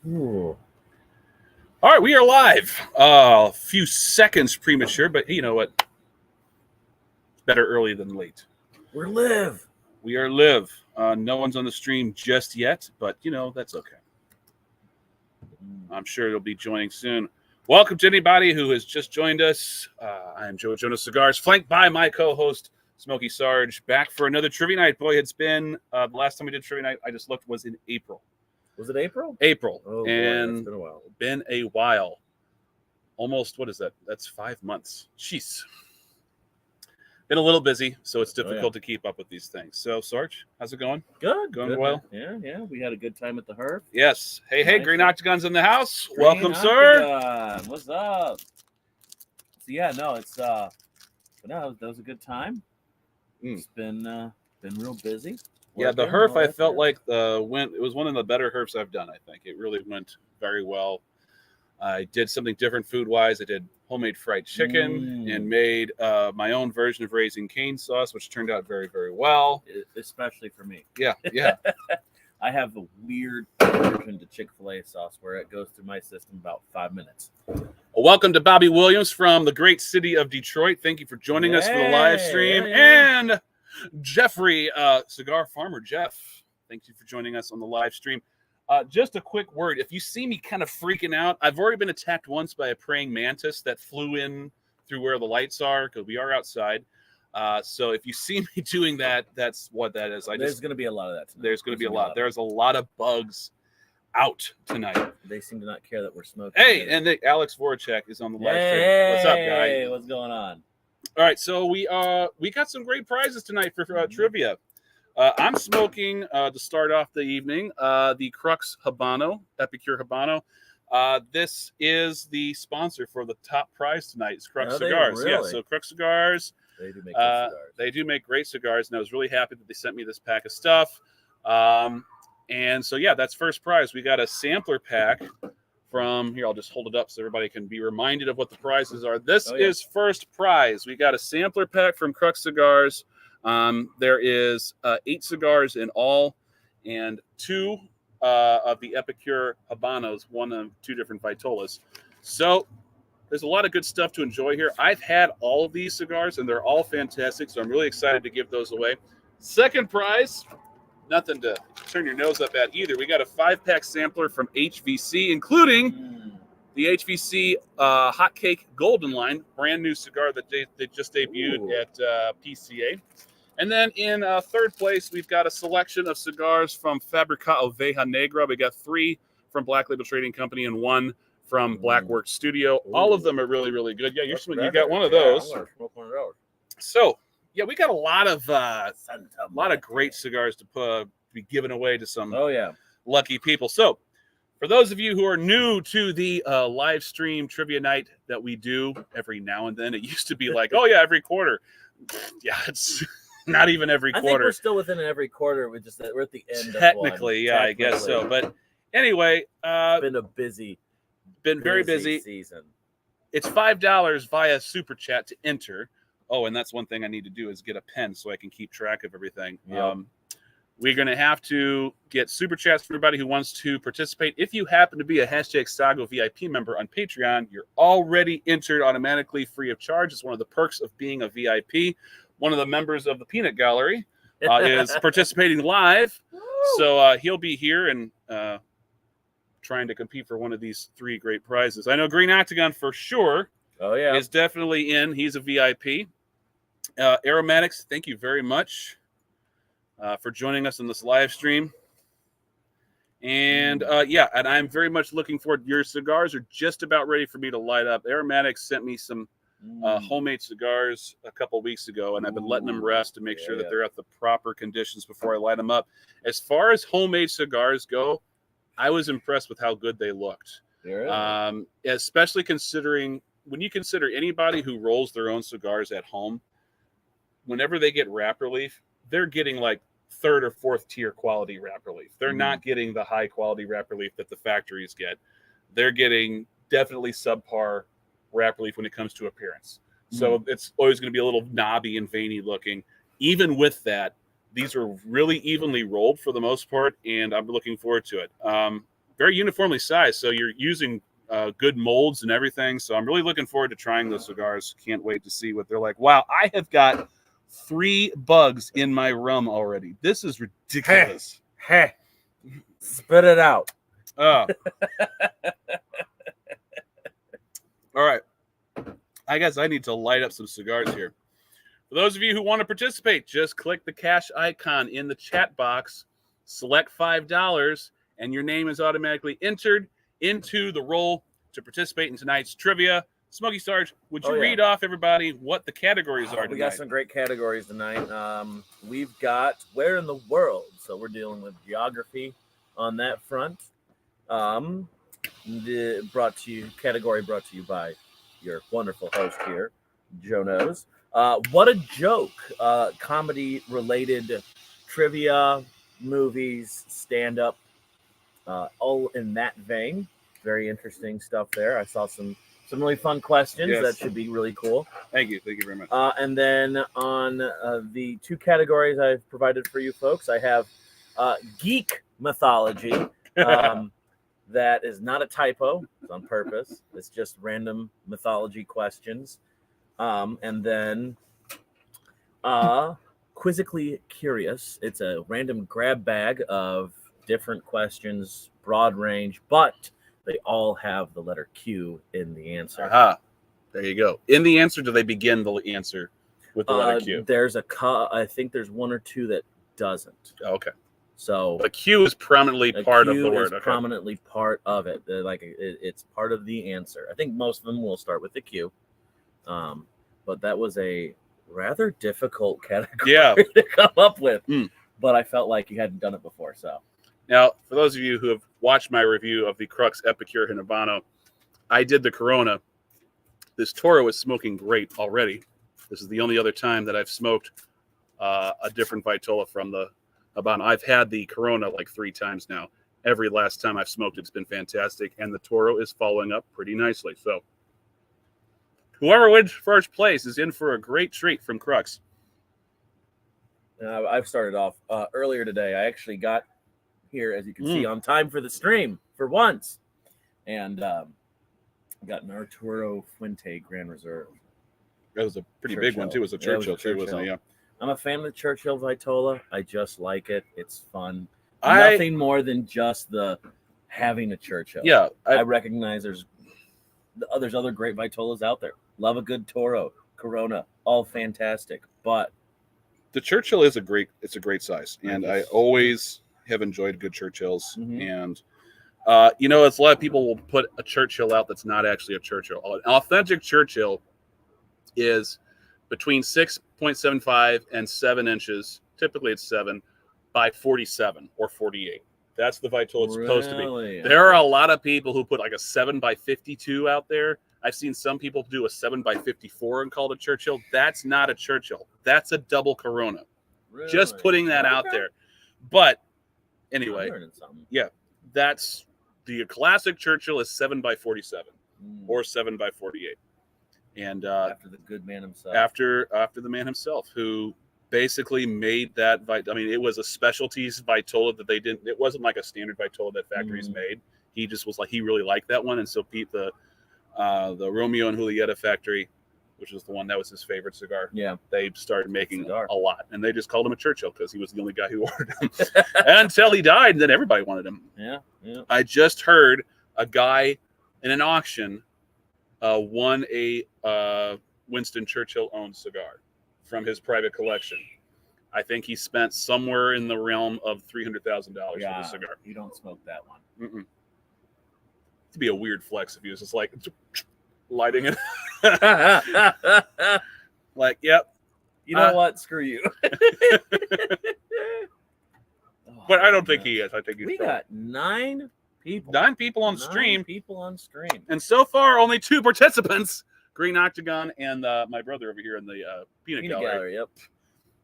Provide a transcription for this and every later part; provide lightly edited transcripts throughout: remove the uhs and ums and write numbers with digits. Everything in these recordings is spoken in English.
Ooh. All right, we are live. A few seconds premature, but you know what? Better early than late. We're live. We are live. No one's on the stream just yet, but you know, that's okay. I'm sure it'll be joining soon. Welcome to anybody who has just joined us. I am Jonose Cigars, flanked by my co-host, Smokey Sarge, back for another Trivia Night. Boy, it's been, the last time we did Trivia Night, I just looked, was in April. Was it April? April. Oh, and boy, it's been a while. Been a while. Almost, what is that? That's 5 months. Jeez. Been a little busy, so it's difficult to keep up with these things. So, Sarge, how's it going? Good. Going good, well? Yeah. We had a good time at the Herb. Yes. Hey, Nice. Green Octagon's in the house. Green Welcome, sir. Octagon. What's up? So yeah, no, it's but no, that was a good time. It's been real busy. Yeah, the herf I felt like it was one of the better herfs I've done. I think it really went very well. I did something different food wise. I did homemade fried chicken and made my own version of Raising Cane sauce, which turned out very, very well. Especially for me. Yeah. I have a weird version to Chick-fil-A sauce where it goes through my system about 5 minutes. Well, welcome to Bobby Williams from the great city of Detroit. Thank you for joining us for the live stream. And Jeffrey, Cigar Farmer Jeff, thank you for joining us on the live stream. Just a quick word. If you see me kind of freaking out, I've already been attacked once by a praying mantis that flew in through where the lights are because we are outside. So if you see me doing that, that's what that is. There's going to be a lot of that tonight. There's going to be a lot. There's a lot of bugs out tonight. They seem to not care that we're smoking. Hey, and Alex Voracek is on the live stream. What's up, guy? Hey, what's going on? All right, so we got some great prizes tonight for trivia. I'm smoking to start off the evening the Crux Habano, Epicure Habano. This is the sponsor for the top prize tonight. It's Crux Cigars. Really? Yeah, so Crux Cigars. They do make good cigars. They do make great cigars, and I was really happy that they sent me this pack of stuff. And so yeah, that's first prize. We got a sampler pack from here. I'll just hold it up so everybody can be reminded of what the prizes are. This is first prize. We got a sampler pack from Crux Cigars. There is 8 cigars in all, and 2 of the Epicure Habanos, 1 of 2 different Vitolas. So there's a lot of good stuff to enjoy here. I've had all of these cigars, and they're all fantastic, so I'm really excited to give those away. Second prize, nothing to turn your nose up at either. We got a 5-pack sampler from HVC, including the HVC Hot Cake Golden line, brand new cigar that they just debuted at PCA. And then in third place, we've got a selection of cigars from Fabrica Oveja Negra. We got 3 from Black Label Trading Company and 1 from Blackworks Studio. All of them are really, really good. Yeah, you got one of those. I'm gonna smoke one of those. So yeah, we got a lot of great cigars to be given away to some lucky people. So for those of you who are new to the live stream trivia night that we do every now and then, it used to be like, oh yeah, every quarter. Yeah, it's not even every quarter. I think we're still within every quarter. We're at the end. Technically, of one. I guess so. But anyway, it's been very busy season. It's $5 via superchat to enter. Oh, and that's one thing I need to do is get a pen so I can keep track of everything. Yep. We're going to have to get super chats for everybody who wants to participate. If you happen to be a #Sago VIP member on Patreon, you're already entered automatically free of charge. It's one of the perks of being a VIP. One of the members of the Peanut Gallery is participating live. So he'll be here and trying to compete for one of these 3 great prizes. I know Green Octagon for sure is definitely in. He's a VIP. Aromatics, thank you very much for joining us on this live stream. And and I'm very much looking forward. Your cigars are just about ready for me to light up. Aromatics sent me some homemade cigars a couple weeks ago, and I've been letting them rest to make sure that they're at the proper conditions before I light them up. As far as homemade cigars go, I was impressed with how good they looked. Especially considering when you consider anybody who rolls their own cigars at home, whenever they get wrap relief, they're getting like 3rd or 4th tier quality wrap relief. They're not getting the high quality wrap relief that the factories get. They're getting definitely subpar wrap relief when it comes to appearance. So it's always going to be a little knobby and veiny looking. Even with that, these are really evenly rolled for the most part, and I'm looking forward to it. very uniformly sized. So you're using good molds and everything. So I'm really looking forward to trying those cigars. Can't wait to see what they're like. Wow, I have got 3 bugs in my rum already. This is ridiculous. Hey, spit it out. All right. I guess I need to light up some cigars here. For those of you who want to participate, just click the cash icon in the chat box, select $5, and your name is automatically entered into the roll to participate in tonight's trivia. Smokey Sarge, would you read off, everybody, what the categories are tonight? We got some great categories tonight. We've got Where in the World. So we're dealing with geography on that front. Category brought to you by your wonderful host here, Jonose. What a Joke. Comedy-related trivia, movies, stand-up, all in that vein. Very interesting stuff there. I saw some really fun questions. Yes. That should be really cool. Thank you very much. And then on the 2 categories I've provided for you folks, I have geek mythology. That is not a typo. It's on purpose. It's just random mythology questions. And then Quizzically Curious. It's a random grab bag of different questions, broad range, but they all have the letter Q in the answer. Aha. There you go. In the answer, do they begin the answer with the letter Q? There's I think there's 1 or 2 that doesn't. Okay. So the Q is prominently part of the word. Is prominently part of it. It's part of the answer. I think most of them will start with the Q. But that was a rather difficult category to come up with. But I felt like you hadn't done it before. So now, for those of you who have watched my review of the Crux Epicure Habano, I did the Corona. This Toro is smoking great already. This is the only other time that I've smoked a different Vitola from the Habano. I've had the Corona like 3 times now. Every last time I've smoked it's been fantastic, and the Toro is following up pretty nicely. So whoever wins first place is in for a great treat from Crux. I've started off earlier today. I actually got here, as you can see, on time for the stream for once. And got an Arturo Fuente Grand Reserve. That was a pretty big one, too. It was a Churchill, too, wasn't it? Yeah. I'm a fan of the Churchill Vitola. I just like it. It's fun. Nothing more than just the having a Churchill. Yeah. I recognize there's other great Vitolas out there. Love a good Toro, Corona, all fantastic. But the Churchill is a great size. And I always have enjoyed good Churchills. And it's a lot of people will put a Churchill out that's not actually a Churchill. An authentic Churchill is between 6.75 and 7 inches. Typically it's 7 by 47 or 48. That's the Vitola it's supposed to be. There are a lot of people who put like a 7 by 52 out there. I've seen some people do a 7 by 54 and call it a Churchill. That's not a Churchill. That's a double Corona. Really? Just putting that out there. But anyway, yeah, that's the classic Churchill is 7 by 47 or 7 by 48. And after the good man himself. After the man himself, who basically made that. I mean, it was a specialties Vitola that they didn't. It wasn't like a standard Vitola that factories made. He just was like he really liked that one, and so Pete, the Romeo and Julieta factory, which was the one that was his favorite cigar. Yeah, they started making a lot, and they just called him a Churchill because he was the only guy who ordered him until he died. And then everybody wanted him. Yeah. I just heard a guy in an auction won a Winston Churchill owned cigar from his private collection. I think he spent somewhere in the realm of $300,000 for the cigar. You don't smoke that one. It'd be a weird flex if he was just like lighting it. Like, yep. You know what? Screw you. But I don't think he is. I think he's. We got 9 people. 9 people on stream. 9 people on stream. And so far, only 2 participants. Green Octagon and my brother over here in the Peanut Gallery. Yep.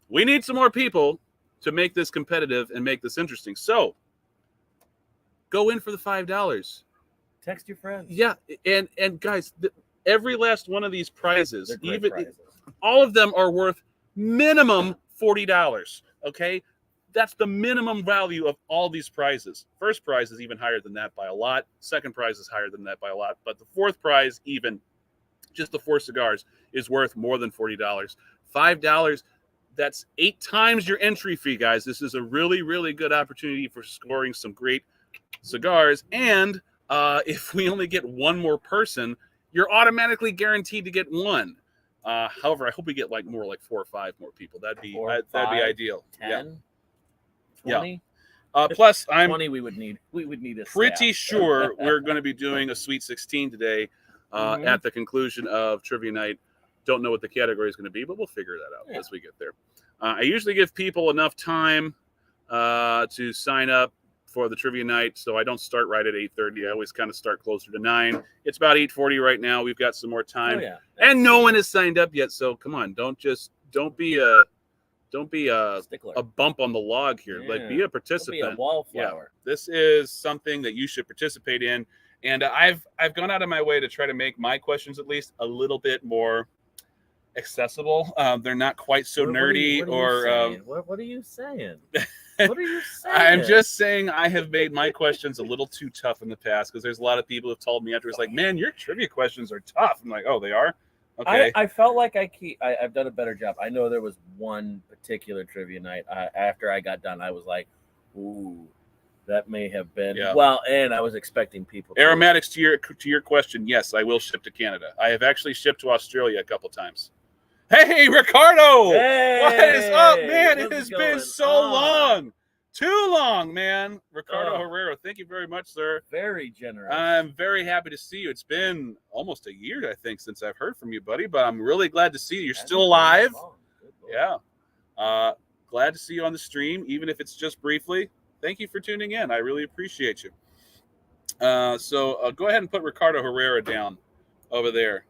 We need some more people to make this competitive and make this interesting. So, go in for the $5. Text your friends. Yeah, and guys, every last one of these prizes, prizes. All of them are worth minimum $40. Okay, That's the minimum value of all these prizes. First prize is even higher than that by a lot. Second prize is higher than that by a lot. But the fourth prize, even just the 4 cigars, is worth more than $40. $5, that's 8 times your entry fee, guys. This is a really, really good opportunity for scoring some great cigars. And if we only get one more person, you're automatically guaranteed to get one. However, I hope we get like 4 or 5 more people. That'd be ideal. 10, Yeah. 20. Plus, I'm 20 we would need a pretty staff. sure we're going to be doing a Sweet 16 today at the conclusion of Trivia Night. Don't know what the category is going to be, but we'll figure that out as we get there. I usually give people enough time to sign up for the Trivia Night, so I don't start right at 8:30. I always kind of start closer to 9. It's about 8:40 right now. We've got some more time, and no one has signed up yet. So come on, don't be a Stickler. a bump on the log here. Like, be a participant. Don't be a wallflower. Yeah. This is something that you should participate in, and I've gone out of my way to try to make my questions at least a little bit more accessible. They're not quite so nerdy what are you saying? What are you saying? I'm just saying I have made my questions a little too tough in the past, because there's a lot of people who've told me afterwards, like, man, your trivia questions are tough. I'm like, oh, they are? Okay. I felt like I've done a better job. I know there was one particular trivia night. After I got done, I was like, ooh, that may have been well, and I was expecting people. Aromatics, to your question, yes, I will ship to Canada. I have actually shipped to Australia a couple times. Hey, Ricardo! Hey, what is up, man? It has been so long. Too long, man. Ricardo Herrera, thank you very much, sir. Very generous. I'm very happy to see you. It's been almost a year, I think, since I've heard from you, buddy, but I'm really glad to see you. You're still alive. Yeah. Glad to see you on the stream, even if it's just briefly. Thank you for tuning in. I really appreciate you. So go ahead and put Ricardo Herrera down over there.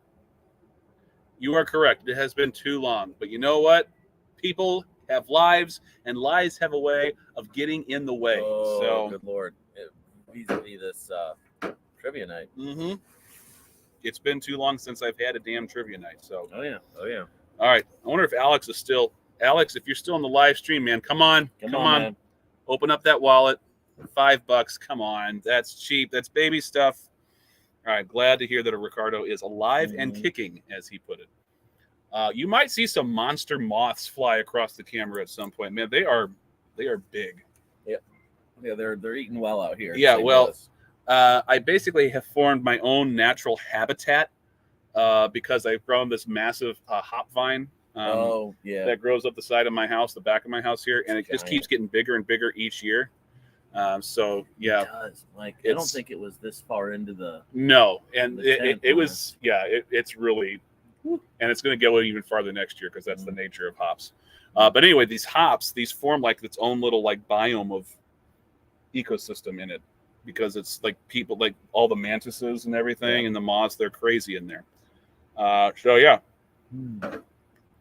You are correct. It has been too long. But you know what? People have lives, and lies have a way of getting in the way. Oh, so, good Lord. Vis-a-vis this trivia night. Mm-hmm. It's been too long since I've had a damn trivia night. So. Oh, yeah. All right. I wonder if Alex is still... Alex, if you're still in the live stream, man, come on. Come on. Man. Open up that wallet. $5. Come on. That's cheap. That's baby stuff. All right, glad to hear that a Ricardo is alive and kicking, as he put it. You might see some monster moths fly across the camera at some point. Man, they are big. Yeah, they're eating well out here. Yeah, well, I basically have formed my own natural habitat because I've grown this massive hop vine. That grows up the side of my house, the back of my house here, and it just keeps getting bigger and bigger each year. So yeah, it does. Like, I don't think it was this far into the and it was it's really, and it's going to go even farther next year because that's the nature of hops. But anyway, these hops form like its own little like biome of ecosystem in it, because it's like people, like all the mantises and everything and the moths, they're crazy in there. So yeah.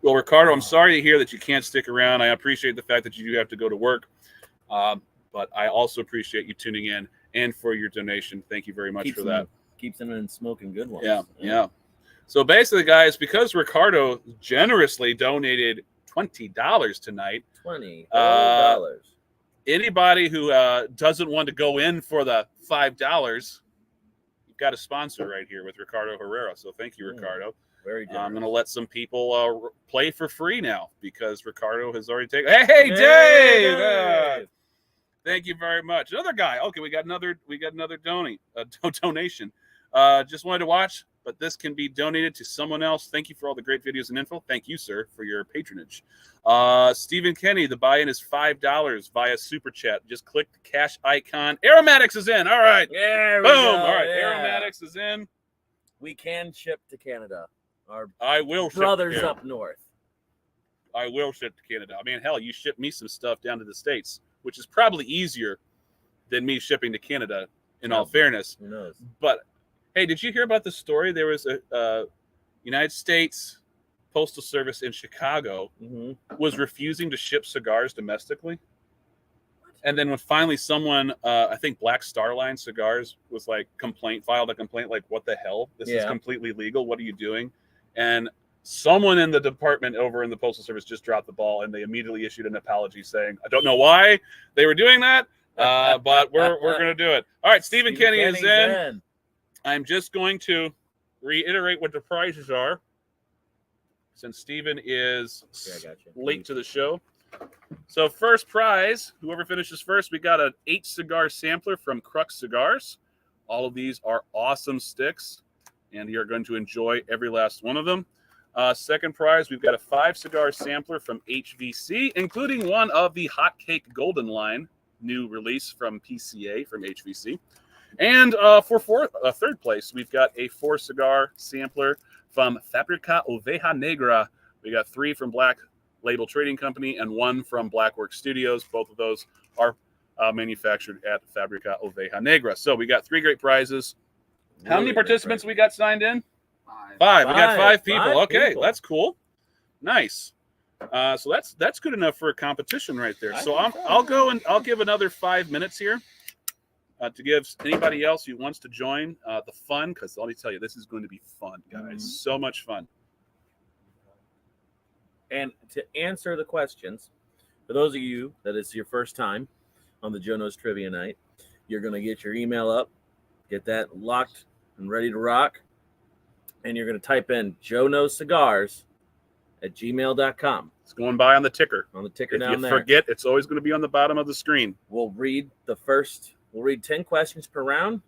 Well, Ricardo, I'm sorry to hear that you can't stick around. I appreciate the fact that you do have to go to work. But I also appreciate you tuning in and for your donation. Thank you very much for that. Keeps them in smoking good ones. Yeah. So basically, guys, because Ricardo generously donated $20 tonight. $20. Anybody who doesn't want to go in for the $5, you've got a sponsor right here with Ricardo Herrera. So thank you, Ricardo. Very generous. I'm going to let some people play for free now because Ricardo has already taken. Hey, Dave! Thank you very much. Another guy. Okay, we got another donation. Just wanted to watch, but this can be donated to someone else. Thank you for all the great videos and info. Thank you, sir, for your patronage. Stephen Kenny, the buy-in is $5 via super chat. Just click the cash icon. Aromatics is in. All right. Yeah. Boom. All right. Yeah. Aromatics is in. We can ship to Canada. I will brothers ship, up north. I will ship to Canada. I mean, hell, you ship me some stuff down to the States, which is probably easier than me shipping to Canada, in all fairness. Who knows? But, hey, did you hear about the story? There was a United States Postal Service in Chicago was refusing to ship cigars domestically. And then when finally someone, I think Black Star Line Cigars was like filed a complaint, like, what the hell? This is completely legal. What are you doing? And Someone in the department over in the Postal Service just dropped the ball, and they immediately issued an apology saying, I don't know why they were doing that, but we're going to do it. All right, Stephen Kenny is in. I'm just going to reiterate what the prizes are, since Stephen is late to the show. So first prize, whoever finishes first, we got an 8-cigar sampler from Crux Cigars. All of these are awesome sticks, and you're going to enjoy every last one of them. Second prize, we've got a 5-cigar sampler from HVC, including one of the Hot Cake Golden line, new release from PCA from HVC. And for third place, we've got a 4-cigar sampler from Fabrica Oveja Negra. We got 3 from Black Label Trading Company and 1 from Blackwork Studios. Both of those are manufactured at Fabrica Oveja Negra. So we got 3 great prizes. Really, how many participants we got signed in? 5. We got 5 people. Okay, that's cool. Nice. So that's good enough for a competition right there. So I'll go and I'll give another 5 minutes here to give anybody else who wants to join the fun, because let me tell you, this is going to be fun, guys. So much fun. And to answer the questions, for those of you that it's your first time on the Jonose Trivia Night, you're going to get your email up, get that locked and ready to rock, and you're going to type in jonoscigars@gmail.com. It's going by on the ticker. On the ticker if down there. If you forget, it's always going to be on the bottom of the screen. We'll read 10 questions per round.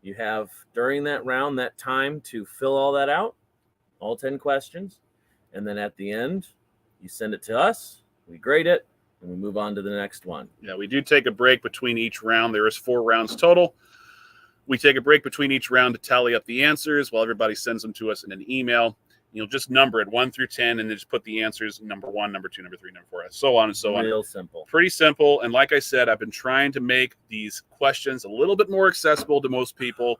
You have, during that round, that time to fill all that out, all 10 questions. And then at the end, you send it to us, we grade it, and we move on to the next one. Yeah, we do take a break between each round. There is 4 rounds total. We take a break between each round to tally up the answers while everybody sends them to us in an email. You'll just number it 1 through 10, and then just put the answers number 1, number 2, number 3, number 4, so on and so on. Real simple. Pretty simple. And like I said, I've been trying to make these questions a little bit more accessible to most people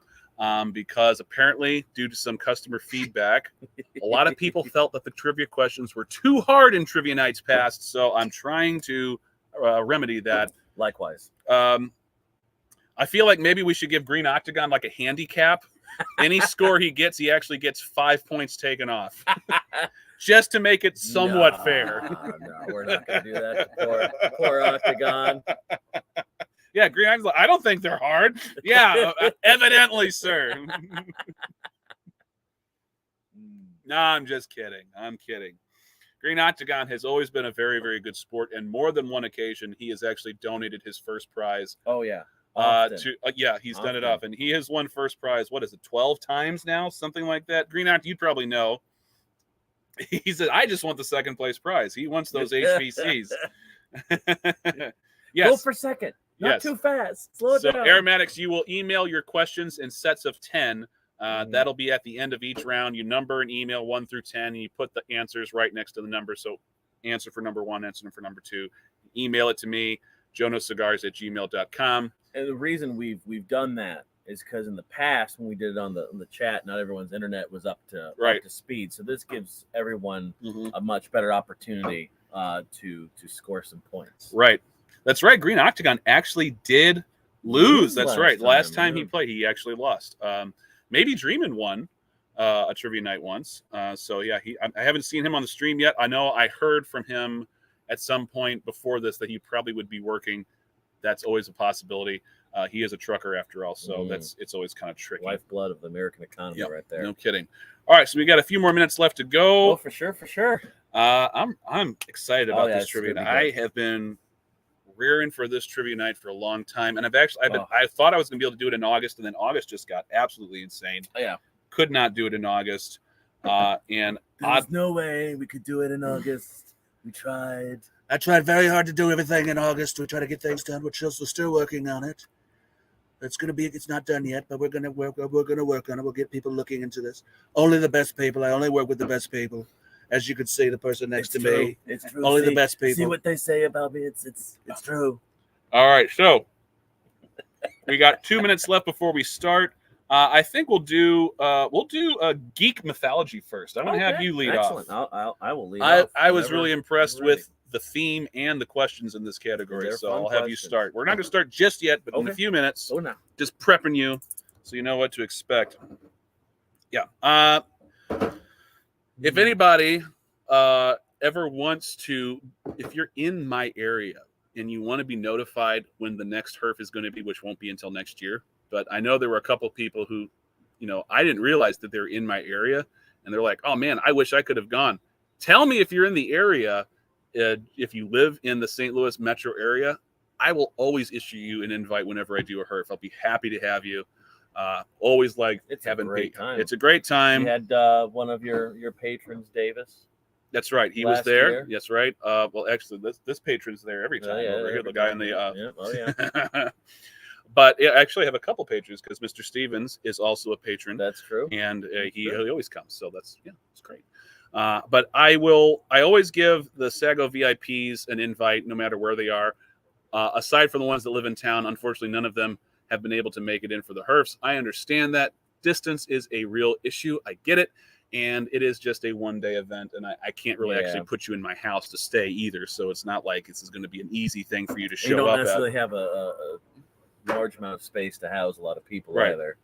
because apparently, due to some customer feedback, a lot of people felt that the trivia questions were too hard in Trivia Nights past. So I'm trying to remedy that. Likewise. I feel like maybe we should give Green Octagon like a handicap. Any score he gets, he actually gets 5 points taken off, just to make it somewhat fair. No, we're not going to do that. Poor Octagon. Yeah, Green Octagon. I don't think they're hard. Yeah, evidently, sir. No, I'm just kidding. I'm kidding. Green Octagon has always been a very, very good sport, and more than one occasion, he has actually donated his first prize. Oh yeah. He's done it often. He has won first prize. What is it, 12 times now? Something like that. Green Octagon, you probably know. He said, I just want the second place prize. He wants those HVCs. Yes. Go for second. Not too fast. Slow it down. So, Aromatics, you will email your questions in sets of 10. That'll be at the end of each round. You number and email 1 through 10, and you put the answers right next to the number. So, answer for number 1, answer for number 2. Email it to me, jonoscigars@gmail.com. And the reason we've done that is because in the past, when we did it on the chat, not everyone's internet was up to speed. So this gives everyone a much better opportunity to score some points. Right. That's right. Green Octagon actually did lose. That's right. Last time he played, he actually lost. Maybe Dreamin' won a trivia night once. So yeah, I haven't seen him on the stream yet. I know I heard from him at some point before this that he probably would be working. That's always a possibility. He is a trucker after all, so it's always kind of tricky. Lifeblood of the American economy, right there. No kidding. All right, so we got a few more minutes left to go. Oh, for sure. I'm excited about this trivia night. I have been rearing for this trivia night for a long time, and I thought I was going to be able to do it in August, and then August just got absolutely insane. Oh, yeah, could not do it in August, and there's no way we could do it in August. We tried. I tried very hard to do everything in August to try to get things done. We're still working on it. It's not done yet, but we're gonna work on it. We'll get people looking into this. Only the best people. I only work with the best people. As you can see, the person next to me. It's true. Only the best people. See what they say about me. It's true. All right, so we got 2 minutes left before we start. I think we'll do a geek mythology first. I'm going to have you lead off. I will lead off. I was really impressed with the theme and the questions in this category, so I'll have you start. We're not going to start just yet, but in a few minutes. Oh, no. Just prepping you so you know what to expect. Yeah. If anybody ever wants to, if you're in my area and you want to be notified when the next HERF is going to be, which won't be until next year, but I know there were a couple people who, I didn't realize that they're in my area, and they're like, oh man, I wish I could have gone. Tell me if you're in the area. If you live in the St. Louis metro area, I will always issue you an invite whenever I do a HERF. I'll be happy to have you. Always like having a great time. It's a great time. You had one of your patrons, Davis. That's right. He was there. That's right. Well, actually, this patron's there every time over here. The guy in the. Oh yeah. But I actually have a couple patrons because Mr. Stevens is also a patron. That's true. And he always comes. So it's great. But I always give the Sago VIPs an invite no matter where they are. Aside from the ones that live in town, unfortunately, none of them have been able to make it in for the HERFs. I understand that distance is a real issue. I get it. And it is just a one-day event, and I can't really actually put you in my house to stay either. So it's not like this is going to be an easy thing for you to show up. You don't necessarily have a large amount of space to house a lot of people either.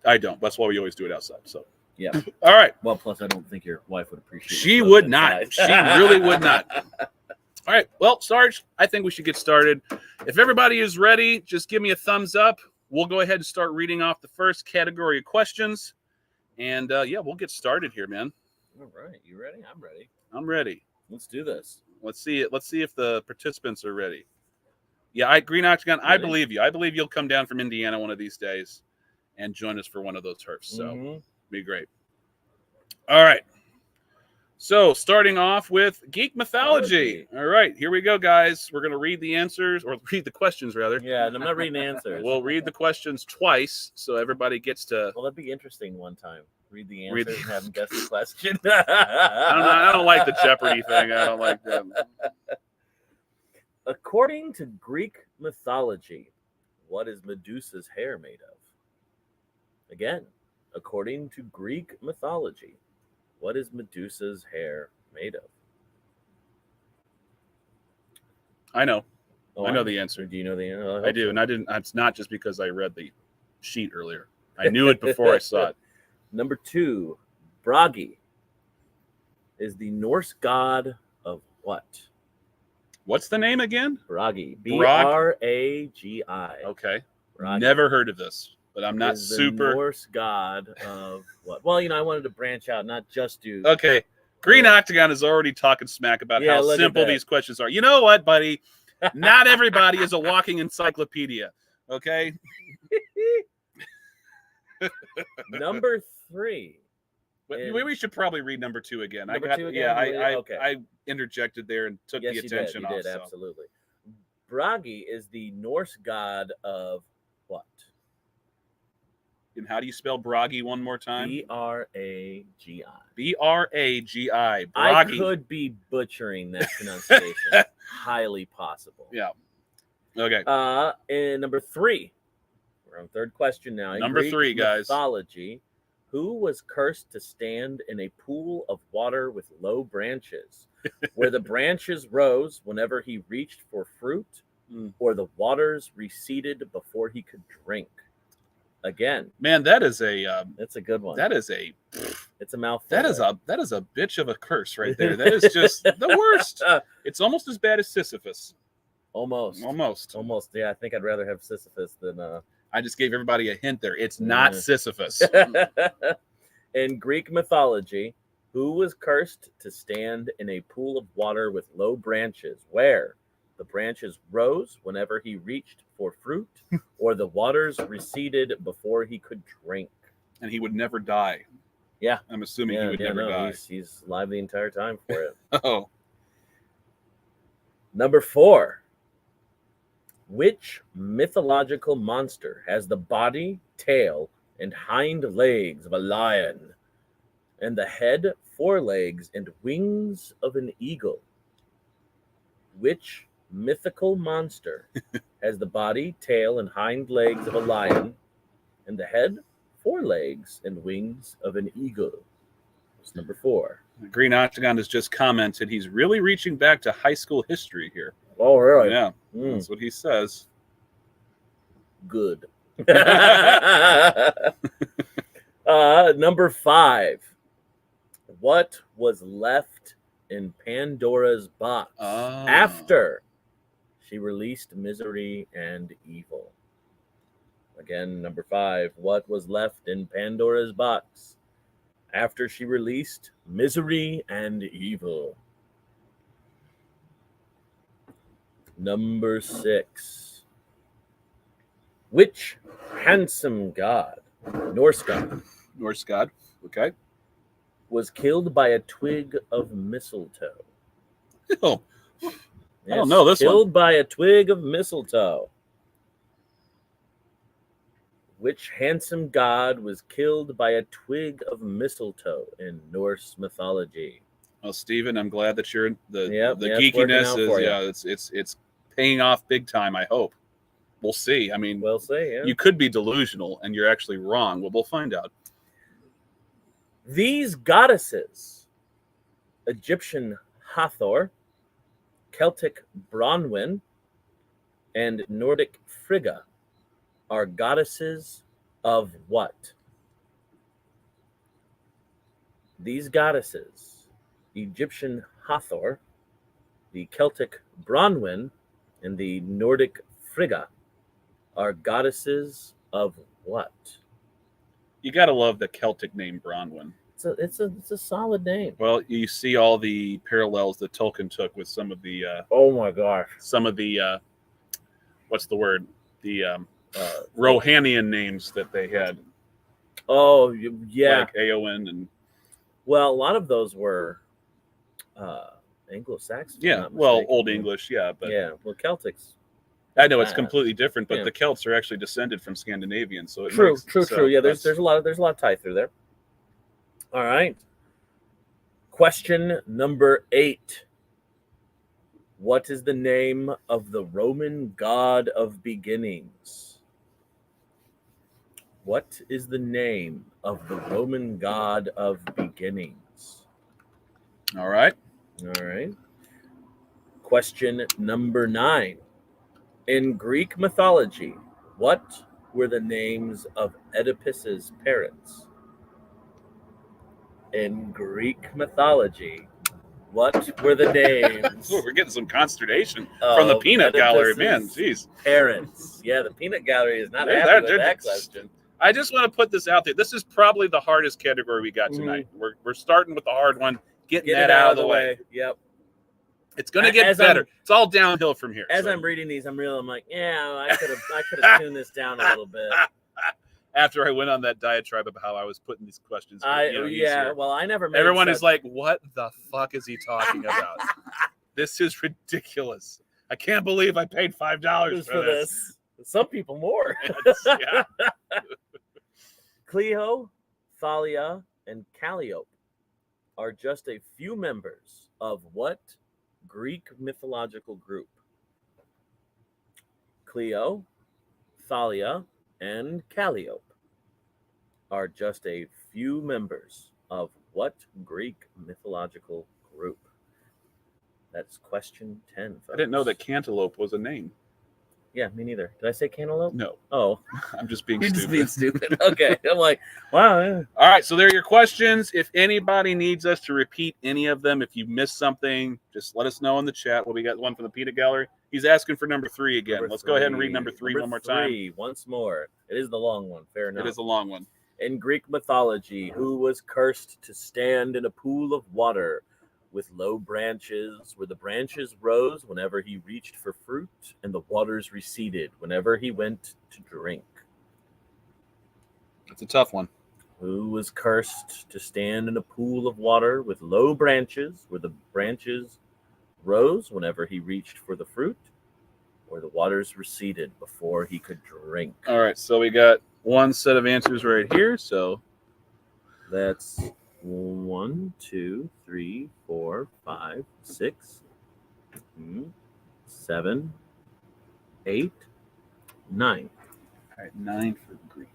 I don't. That's why we always do it outside. So yeah. All right. Well, plus I don't think your wife would appreciate it. She would not. She really would not. All right. Well, Sarge, I think we should get started. If everybody is ready, just give me a thumbs up. We'll go ahead and start reading off the first category of questions. And we'll get started here, man. All right. You ready? I'm ready. I'm ready. Let's do this. Let's see it. Let's see if the participants are ready. Yeah, Green Octagon, ready? I believe you. I believe you'll come down from Indiana one of these days and join us for one of those HERFs. So be great. All right. So starting off with Geek Mythology. All right, here we go, guys. We're going to read the answers, or read the questions, rather. Yeah, I'm not reading the answers. We'll read the questions twice, so everybody gets to... Well, that'd be interesting one time. Read the answers and have them guess the question. I don't like the Jeopardy thing. I don't like that. According to Greek mythology, what is Medusa's hair made of? Again, according to Greek mythology, what is Medusa's hair made of? I know. I know the answer. Do you know the answer? I do, and I didn't. It's not just because I read the sheet earlier. I knew it before I saw it. Number 2, Bragi is the Norse god of what? What's the name again? Bragi. Bragi. Okay. Bragi. Never heard of this, but I'm not super. The Norse god of what? Well, I wanted to branch out, not just do. Okay. Green Octagon is already talking smack about how simple these questions are. You know what, buddy? Not everybody is a walking encyclopedia. Okay. Number 3. We should probably read number 2 again. Number 2 again? I interjected there and took the attention off. You did, absolutely. Bragi is the Norse god of what? And how do you spell Bragi one more time? Bragi. Bragi. I could be butchering that pronunciation. Highly possible. Yeah. Okay. And number 3. We're on third question now. Number 3, guys. Mythology. Who was cursed to stand in a pool of water with low branches, where the branches rose whenever he reached for fruit, or the waters receded before he could drink? Again, man, that's a good one. It's a mouthful. That is a bitch of a curse right there. That is just the worst. It's almost as bad as Sisyphus. Almost. Yeah, I think I'd rather have Sisyphus than. I just gave everybody a hint there. It's not Sisyphus. In Greek mythology, who was cursed to stand in a pool of water with low branches, where the branches rose whenever he reached for fruit, or the waters receded before he could drink? And he would never die. Yeah. I'm assuming he would never die. He's alive the entire time for it. Oh. Number 4. Which mythological monster has the body, tail, and hind legs of a lion, and the head, forelegs, and wings of an eagle? Which mythical monster has the body, tail, and hind legs of a lion, and the head, forelegs, and wings of an eagle? That's number 4. Green Octagon has just commented he's really reaching back to high school history here. Oh, really? Yeah, that's what he says. Good. Number 5. What was left in Pandora's box Oh. after she released misery and evil? Again, number 5. What was left in Pandora's box after she released misery and evil? Number 6. Which handsome god, Norse god, Norse god. Okay. was killed by a twig of mistletoe? Oh, Yes, don't know this one. Killed by a twig of mistletoe. Which handsome god was killed by a twig of mistletoe in Norse mythology? well, Steven, I'm glad that you're the Yep, the yeah, it's working geekiness out is for you. it's paying off big time. I hope. We'll see. I mean, We'll see. Yeah. you could be delusional and you're actually wrong. Well, we'll find out. These goddesses, Egyptian Hathor, Celtic Bronwyn, and Nordic Frigga, are goddesses of what? These goddesses, Egyptian Hathor, the Celtic Bronwyn, and the Nordic Frigga, are goddesses of what? You gotta love the Celtic name Bronwyn. It's a solid name. Well, you see all the parallels that Tolkien took with some of the Oh my gosh. what's the word? The Rohanian names that they had, Oh yeah. like Eowyn and Well, a lot of those were Anglo-Saxon. if I'm yeah, not well, mistaken. Old English, yeah, but Yeah. Well, Celtics. I know it's that. completely different, but Yeah. the Celts are actually descended from Scandinavian, so it True. makes, True. so True. Yeah. There's that's- a lot of tie through there. All right. Question number 8. What is the name of the Roman god of beginnings? What is the name of the Roman god of beginnings? all right. All right. Question number 9. In Greek mythology, what were the names of Oedipus's parents? In Greek mythology, what were the names Ooh, we're getting some consternation from the of peanut gallery, man. Oedipus's Jeez. parents? Yeah, the peanut gallery is not They're- happy with they're- that question. I just want to put this out there. This is probably the hardest category we got tonight. We're starting with the hard one, getting Get that it out of the way. Yep. It's going to get As better. I'm- It's all downhill from here. As So, I'm reading these, I'm like, yeah, I could have tuned this down a little bit. after I went on that diatribe about how I was putting these questions, Yeah. easier. Well, I never made Everyone is such- like, "What the fuck is he talking about? This is ridiculous. I can't believe I paid $5 for this." Some people more. Yeah. Clio, Thalia, and Calliope are just a few members of what Greek mythological group? Clio, Thalia, and Calliope are just a few members of what Greek mythological group? That's question 10. I didn't know folks. that cantaloupe was a name. Yeah, me neither. Did I say cantaloupe? No, Oh, I'm just being you're stupid. just being stupid. Okay. I'm like, wow. Yeah. All right, so there are your questions. If anybody needs us to repeat any of them, if you missed something, just let us know in the chat. Well, we got one from the Peanut Gallery. He's asking for number 3 again. Number Let's go ahead and read three. number 3 Number one more time. 3, once more. It is the long one. Fair enough. It is a long one. In Greek mythology, who was cursed to stand in a pool of water with low branches, where the branches rose whenever he reached for fruit, and the waters receded whenever he went to drink? It's a tough one. Who was cursed to stand in a pool of water with low branches, where the branches rose whenever he reached for the fruit, or the waters receded before he could drink? All right, so we got one set of answers right here. So That's 1, 2, 3, 4, 5, 6, 7, 8, 9. all right, 9 for Greek.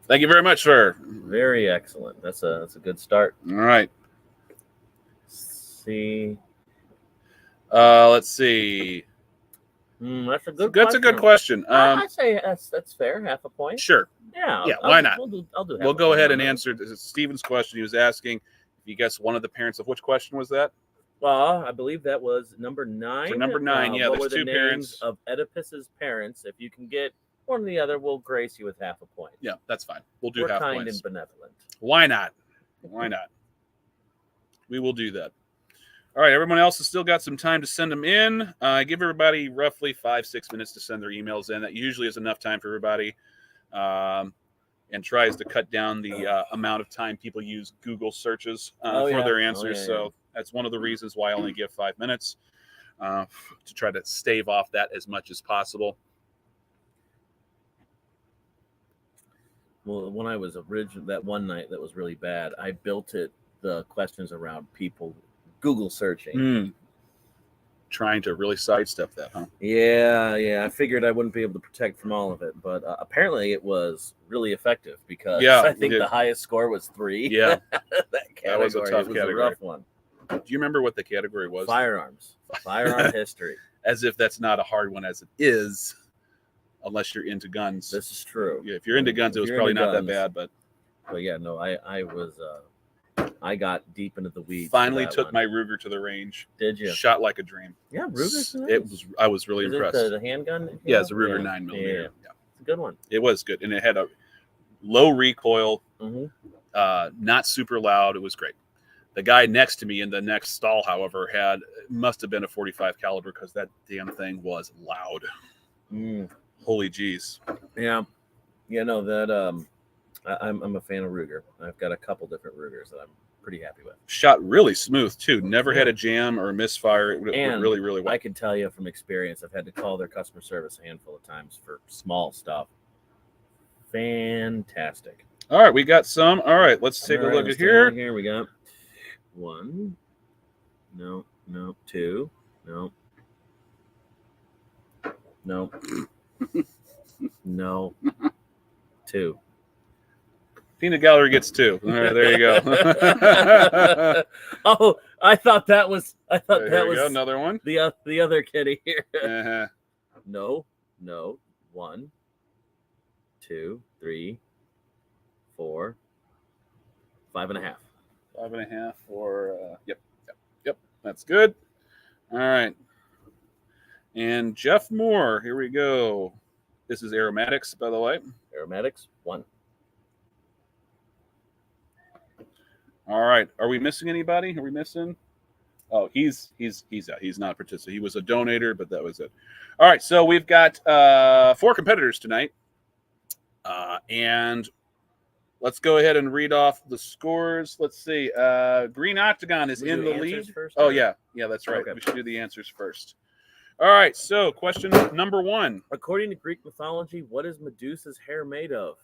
Thank you very much, sir. Very excellent. That's a good start. All right. See, Let's see. That's a good. That's a good question. I say that's fair. Half a point. Sure. Yeah. Yeah, why not? I'll do. We'll go ahead and answer Steven's question. He was asking if you guess one of the parents of which question was that? Well, I believe that was number 9. For number 9, yeah, what there's were the 2 names parents of Oedipus's parents. If you can get one or the other, we'll grace you with half a point. Yeah, that's fine. We'll do We're half kind points. and benevolent. Why not? Why not? We will do that. All right, everyone else has still got some time to send them in. Give everybody roughly 5-6 minutes to send their emails in. That usually is enough time for everybody, and tries to cut down the amount of time people use Google searches for their answers. So that's one of the reasons why I only give 5 minutes, to try to stave off that as much as possible. Well, when I was that one night that was really bad, I built the questions around people Google searching. Trying to really sidestep that, huh? Yeah. I figured I wouldn't be able to protect from all of it, but apparently it was really effective because I think the highest score was 3. Yeah, that was a tough category. A rough one. Do you remember what the category was? Firearms. Firearm history. As if that's not a hard one as it is, unless you're into guns. This is true. Yeah, if you're into guns, it was probably not that bad, but yeah, no, I was I got deep into the weeds. Finally took my Ruger to the range. Did you? Shot like a dream. Yeah, Ruger's nice. It was. I was really impressed. The handgun? Yeah, it's a Ruger 9mm. Yeah. It's a good one. It was good, and it had a low recoil, not super loud. It was great. The guy next to me in the next stall, however, must have been a .45 caliber because that damn thing was loud. Holy jeez. Yeah. No, that I'm a fan of Ruger. I've got a couple different Rugers that I'm pretty happy with. Shot really smooth too. Never had a jam or a misfire. It went really, really well. I can tell you from experience, I've had to call their customer service a handful of times for small stuff. Fantastic. All right, we got some. All right, let's take a look at here. Here we got 1. No. 2. No. No. No. 2. Peanut Gallery gets 2. All right, there you go. Oh, I thought that was. There you go, another one. The other kitty here. No. 1, 2, 3, 4, 5.5. 5.5 for yep. That's good. All right. And Jeff Moore, here we go. This is aromatics, by the way. Aromatics 1. All right. Are we missing anybody? Are we missing? Oh, he's out. He's not a participant. He was a donator, but that was it. All right. So we've got 4 competitors tonight. And let's go ahead and read off the scores. Let's see. Green Octagon is in the lead. First, oh, yeah. Yeah, that's right. Okay. We should do the answers first. All right. So question number 1. According to Greek mythology, what is Medusa's hair made of?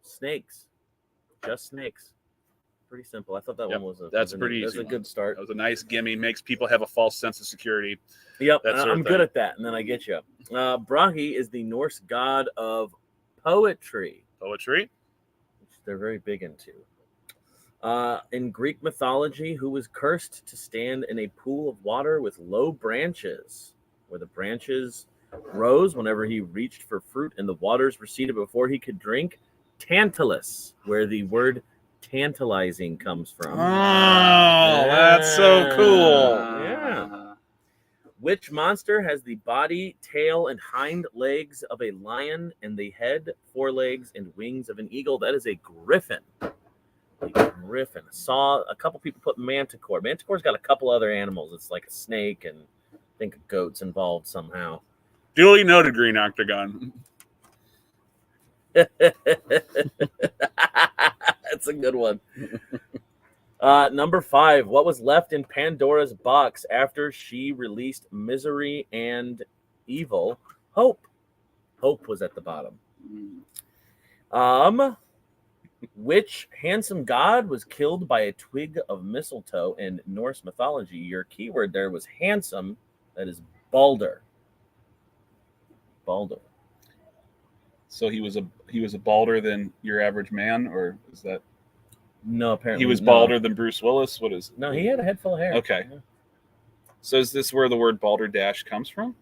Snakes. Just snakes. Pretty simple. I thought that one was pretty easy. That's a good start. That was a nice gimme. Makes people have a false sense of security. Yep, I'm good at that. And then I get you. Bragi is the Norse god of poetry. Poetry? Which they're very big into. In Greek mythology, who was cursed to stand in a pool of water with low branches, where the branches rose whenever he reached for fruit and the waters receded before he could drink? Tantalus, where the word tantalizing comes from. Oh, that's so cool. Yeah. Which monster has the body, tail, and hind legs of a lion and the head, forelegs, and wings of an eagle? That is a griffin. A griffin. I saw a couple people put manticore. Manticore's got a couple other animals. It's like a snake, and I think a goat's involved somehow. Duly noted, Green Octagon. That's a good one. Number 5. What was left in Pandora's box after she released misery and evil? Hope. Hope was at the bottom. Which handsome god was killed by a twig of mistletoe in Norse mythology? Your keyword there was handsome. That is Balder. Balder. So he was a balder than your average man, or is that? No, apparently he was balder than Bruce Willis. What is? No, he had a head full of hair. Okay. Yeah. So is this where the word balderdash comes from,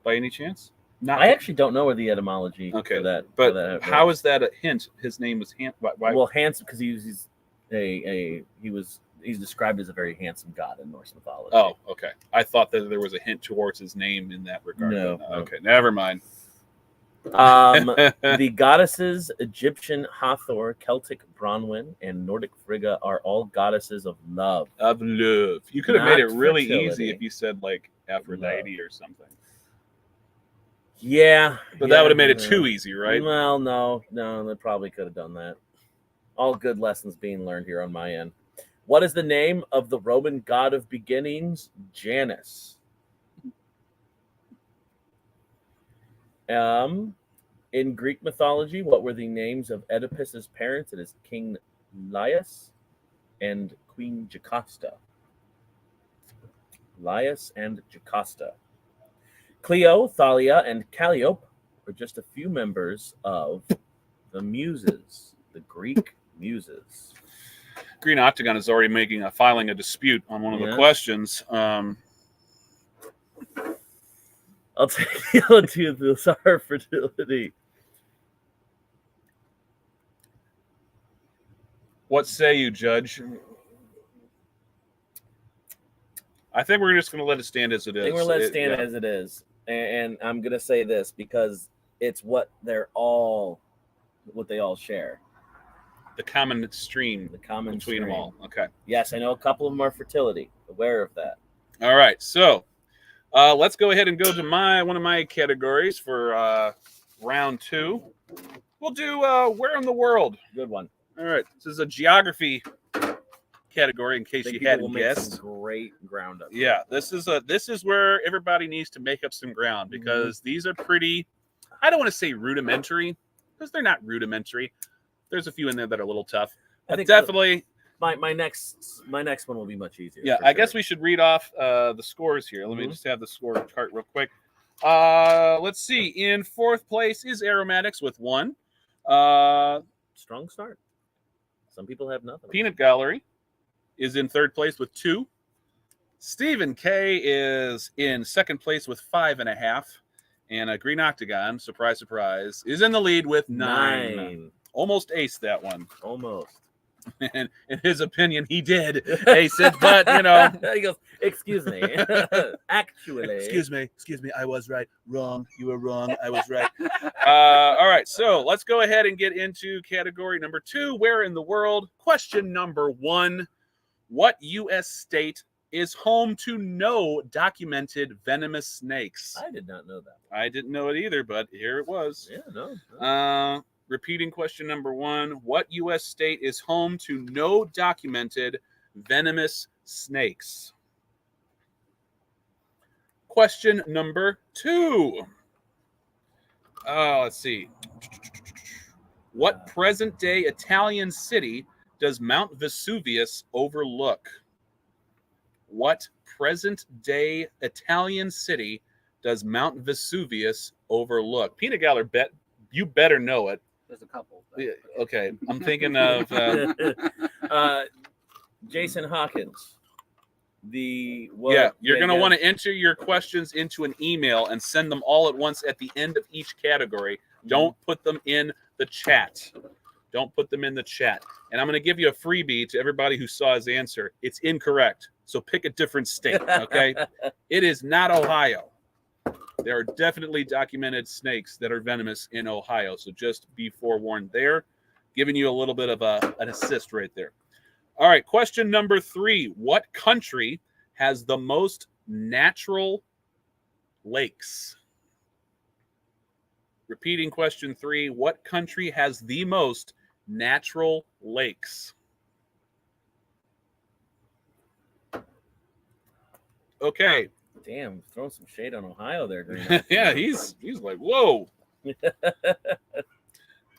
by any chance? Not I actually don't know where the etymology Okay, for that. but for that how is that a hint? His name was why? Well, handsome because he's described as a very handsome god in Norse mythology. Oh, okay. I thought that there was a hint towards his name in that regard. No, but no. Okay, never mind. The goddesses Egyptian Hathor, Celtic Bronwyn, and Nordic Frigga are all goddesses of love. Of love. You could have made it Not really fertility. easy if you said like Aphrodite or something. Yeah, But that would have made it too easy, right? Well, no, they probably could have done that. All good lessons being learned here on my end. What is the name of the Roman god of beginnings, Janus? In Greek mythology, what were the names of Oedipus's parents? It is King Laius and Queen Jocasta. Laius and Jocasta. Clio, Thalia, and Calliope are just a few members of the Muses, the Greek Muses. Green Octagon is already filing a dispute on one of the questions. I'll take you to the Tsar fertility. What say you, Judge? I think we're just going to let it stand as it is. I think we're going to let it stand as it is. And I'm going to say this because it's what they all share. The common stream between them all. Okay. Yes, I know a couple of them are fertility. Aware of that. All right. So let's go ahead and go to one of my categories for round 2. We'll do where in the world. Good one. All right. This is a geography category in case you hadn't guessed. Great ground up. Yeah, this is where everybody needs to make up some ground because these are pretty, I don't want to say rudimentary because they're not rudimentary. There's a few in there that are a little tough. I think definitely my next one will be much easier. Yeah, I guess we should read off the scores here. Let me just have the score chart real quick. Let's see. In 4th place is Aromatics with 1. Strong start. Some people have nothing. Peanut Gallery is in 3rd place with 2. Stephen K is in 2nd place with 5.5. And Green Octagon, surprise, surprise, is in the lead with 9. Almost aced that one. Almost. And in his opinion, he did ace it, but he goes, excuse me. Actually. Excuse me. I was right. Wrong. You were wrong. I was right. All right. So let's go ahead and get into category number 2. Where in the world? Question number 1. What U.S. state is home to no documented venomous snakes? I did not know that. I didn't know it either, but here it was. Yeah, no. Repeating question number 1. What U.S. state is home to no documented venomous snakes? Question number 2. Let's see. What present-day Italian city does Mount Vesuvius overlook? What present-day Italian city does Mount Vesuvius overlook? Peanut Gallery, you better know it. There's a couple. Yeah, okay, I'm thinking of Jason Hawkins. You're going to want to enter your questions into an email and send them all at once at the end of each category. Don't put them in the chat. Don't put them in the chat. And I'm going to give you a freebie to everybody who saw his answer. It's incorrect. So pick a different state, okay? It is not Ohio. There are definitely documented snakes that are venomous in Ohio. So just be forewarned there. Giving you a little bit of an assist right there. All right, question number 3. What country has the most natural lakes? Repeating question 3. What country has the most natural lakes? Okay. Damn, throwing some shade on Ohio there, Green. Yeah, he's like, whoa.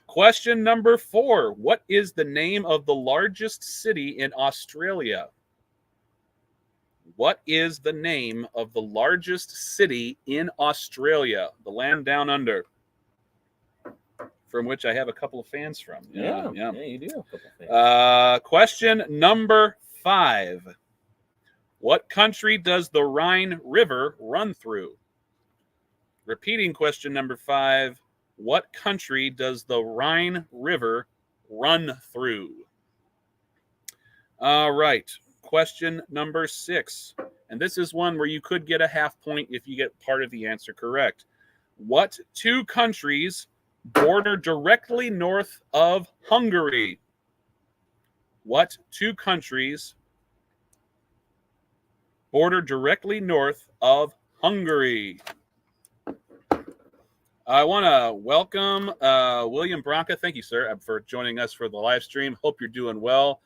Question number 4. What is the name of the largest city in Australia? What is the name of the largest city in Australia? The land down under. From which I have a couple of fans from. Yeah, you do have a couple of fans. Question number 5. What country does the Rhine River run through? Repeating question number 5. What country does the Rhine River run through? All right. Question number 6. And this is one where you could get a half point if you get part of the answer correct. What 2 countries border directly north of Hungary? What 2 countries border directly north of Hungary? I want to welcome William Branca. Thank you, sir, for joining us for the live stream. Hope you're doing well.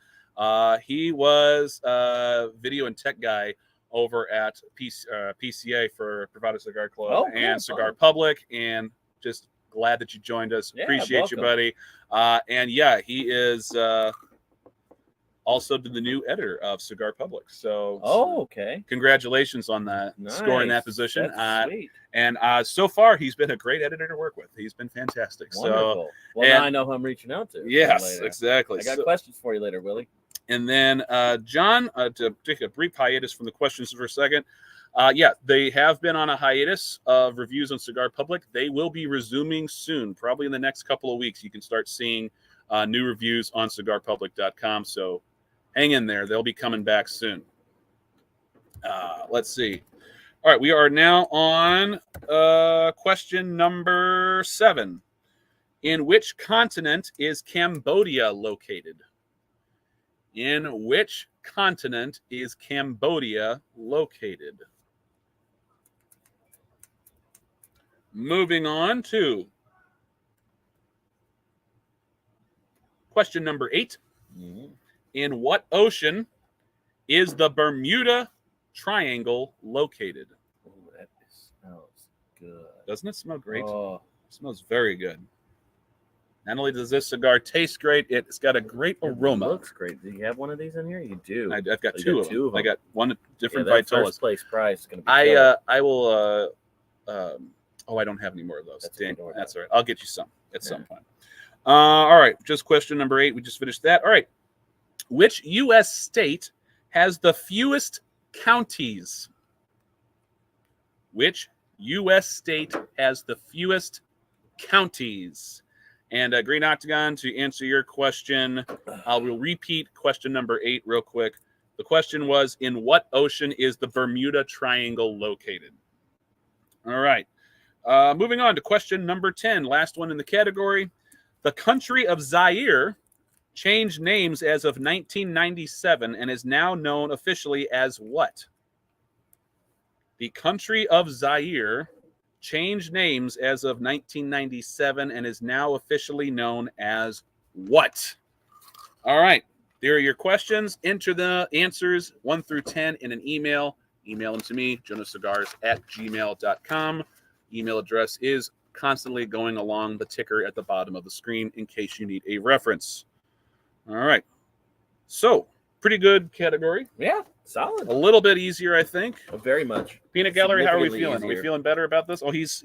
He was a video and tech guy over at PCA for Privado Cigar Club and Cigar Public, and just glad that you joined us. Yeah, Appreciate you, buddy. And yeah, he is also the new editor of Cigar Public. So, okay. Congratulations on that, scoring that position. That's sweet. And so far, he's been a great editor to work with. He's been fantastic. Wonderful. So, well, now I know who I'm reaching out to. Yes, exactly. I got questions for you later, Willie. And then, John, to take a brief hiatus from the questions for a second. Yeah, they have been on a hiatus of reviews on Cigar Public. They will be resuming soon, probably in the next couple of weeks. You can start seeing new reviews on cigarpublic.com. So hang in there. They'll be coming back soon. Let's see. All right, we are now on question number 7. In which continent is Cambodia located? In which continent is Cambodia located? Moving on to question number 8. In what ocean is the Bermuda Triangle located? Oh, that smells good. Doesn't it smell great? Oh. It smells very good. Not only does this cigar taste great, it's got a great aroma. It looks great. Do you have one of these in here? You do. I've got two of them. I got one different that Vitolas. First place prize is going to be I will. I don't have any more of those. That's all right. I'll get you some at some point. All right. Just question number 8. We just finished that. All right. Which U.S. state has the fewest counties? Which U.S. state has the fewest counties? And Green Octagon, to answer your question, I will repeat question number 8 real quick. The question was, in what ocean is the Bermuda Triangle located? All right. Moving on to question number 10, last one in the category. The country of Zaire changed names as of 1997 and is now known officially as what? The country of Zaire changed names as of 1997 and is now officially known as what? All right. There are your questions. Enter the answers 1 through 10 in an email. Email them to me, jonascigars@gmail.com. Email address is constantly going along the ticker at the bottom of the screen in case you need a reference. All right. So, pretty good category. Yeah, solid. A little bit easier, I think. Very much. Peanut Gallery, how are we feeling? Easier. Are we feeling better about this? Oh, he's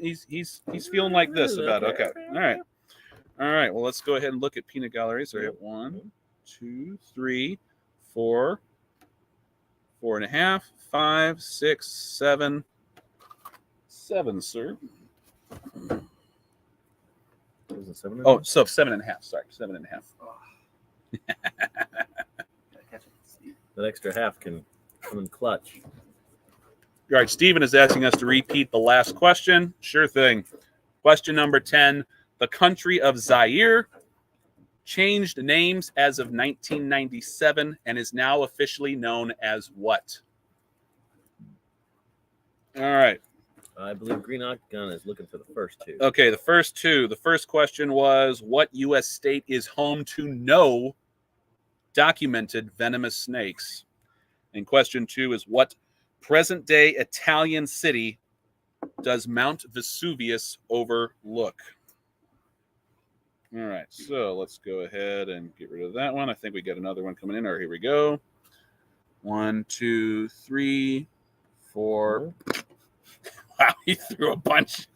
feeling like this about it. Okay. All right. All right. Well, let's go ahead and look at Peanut Gallery. So we have 1, 2, 3, 4, 4.5, 5, 6, 7. 7, sir. Was it 7? Oh, so 7.5. Sorry, 7.5. That extra half can come in clutch. All right, Steven is asking us to repeat the last question. Sure thing. Question number 10. The country of Zaire changed names as of 1997 and is now officially known as what? All right. I believe Green Octagon is looking for the first 2. Okay, the first 2. The first question was, what U.S. state is home to no documented venomous snakes? And question 2 is, what present-day Italian city does Mount Vesuvius overlook? All right, so let's go ahead and get rid of that one. I think we got another one coming in. All right, here we go. 1, 2, 3, 4. Wow, he threw a bunch.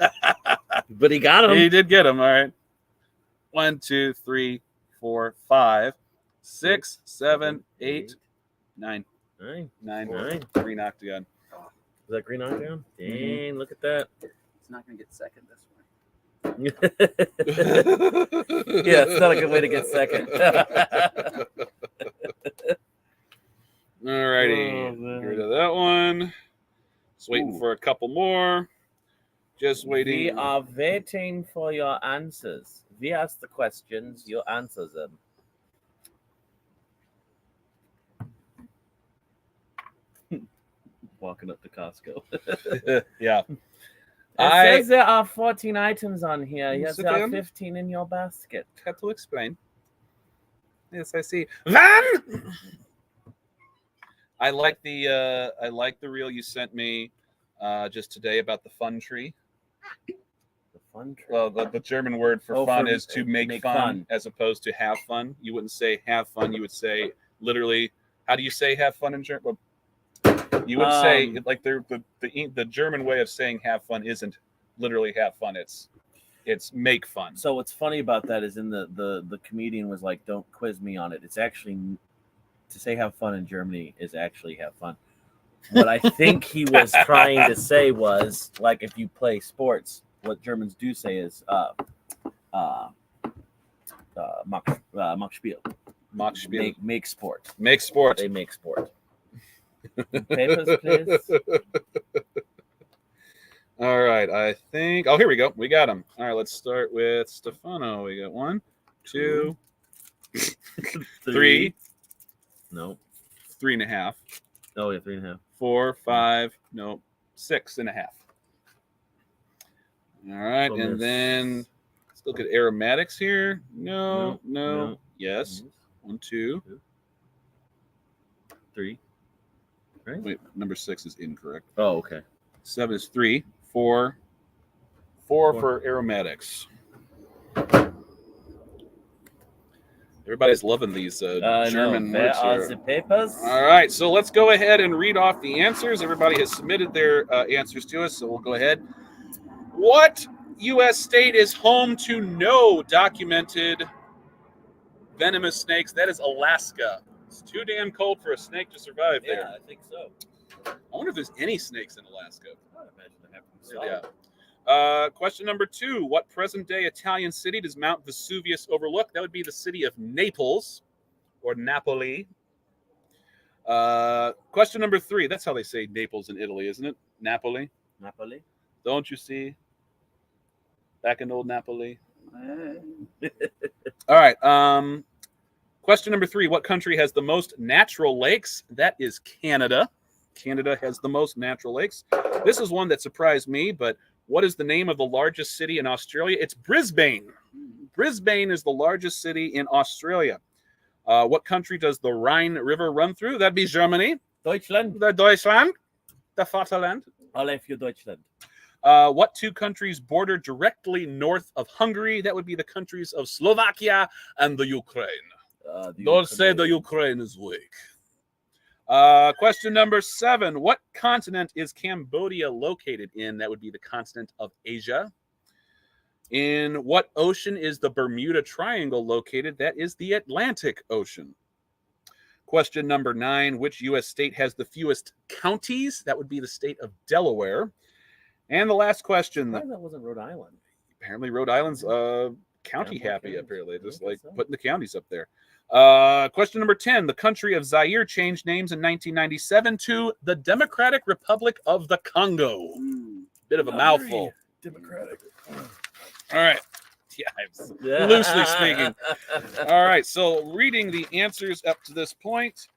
But he got him. He did get him. All right. 1, 2, 3, 4, 5, 6, 7, 8, 9. 9. 9. 9. Green Octagon. Is that Green Octagon? Dang, look at that. It's not going to get second this one. Yeah, it's not a good way to get second. Alrighty, Oh, man. get rid of that one. Just waiting Ooh. for a couple more. Just waiting. We are waiting for your answers. We ask the questions, you answer them. Walking up to Costco. Yeah. It says there are 14 items on here. Yes, Sit there are down. 15 in your basket. Had to explain. Yes, I see. Van. I like the reel you sent me just today about the fun tree. The fun tree. Well, the German word for fun is to make fun, as opposed to have fun. You wouldn't say have fun. You would say literally. How do you say have fun in German? You would say like the German way of saying have fun isn't literally have fun. It's make fun. So what's funny about that is in the comedian was like, don't quiz me on it. It's actually, to say have fun in Germany is actually have fun. What I think he was trying to say was, like, if you play sports, what Germans do say is mach Spiel. Mach Spiel. Make sport. Make sport. They make sport. Papers, please. All right, I think. Oh, here we go. We got them. All right, let's start with Stefano. We got 1, 2, 3. No. 3.5. Oh, yeah, 3.5. 4, 5. No, 6.5. All right, and then let's look at aromatics here. No. Yes. 1, 2, 3. Right? Wait, number 6 is incorrect. Oh, okay. 7 is 3. 4 for aromatics. Everybody's loving these German Where words are here. the papers? All right, so let's go ahead and read off the answers. Everybody has submitted their answers to us, so we'll go ahead. What U.S. state is home to no documented venomous snakes? That is Alaska. It's too damn cold for a snake to survive there. Yeah, I think so. I wonder if there's any snakes in Alaska. I imagine they have to be Yeah. solid. Question number 2. What present-day Italian city does Mount Vesuvius overlook? That would be the city of Naples, or Napoli. Question number 3. That's how they say Naples in Italy, isn't it? Napoli. Napoli. Don't you see? Back in old Napoli. All right. Question number 3. What country has the most natural lakes? That is Canada. Canada has the most natural lakes. This is one that surprised me, but what is the name of the largest city in Australia? It's Brisbane. Brisbane is the largest city in Australia. What country does the Rhine River run through? That'd be Germany. Deutschland. The Deutschland. The Vaterland. Alle für Deutschland. What 2 countries border directly north of Hungary? That would be the countries of Slovakia and the Ukraine. Don't say the Ukraine is weak. Question number 7. What continent is Cambodia located in? That would be the continent of Asia. In what ocean is the Bermuda Triangle located? That is the Atlantic Ocean. Question number 9. Which U.S. state has the fewest counties? That would be the state of Delaware. And the last question. That wasn't Rhode Island. Apparently Rhode Island's county happy, counties. apparently. Just I like guess so. putting the counties up there. Question number 10. The country of Zaire changed names in 1997 to the Democratic Republic of the Congo. Bit of a mouthful. Democratic. All right. Yeah, loosely speaking. All right. So reading the answers up to this point.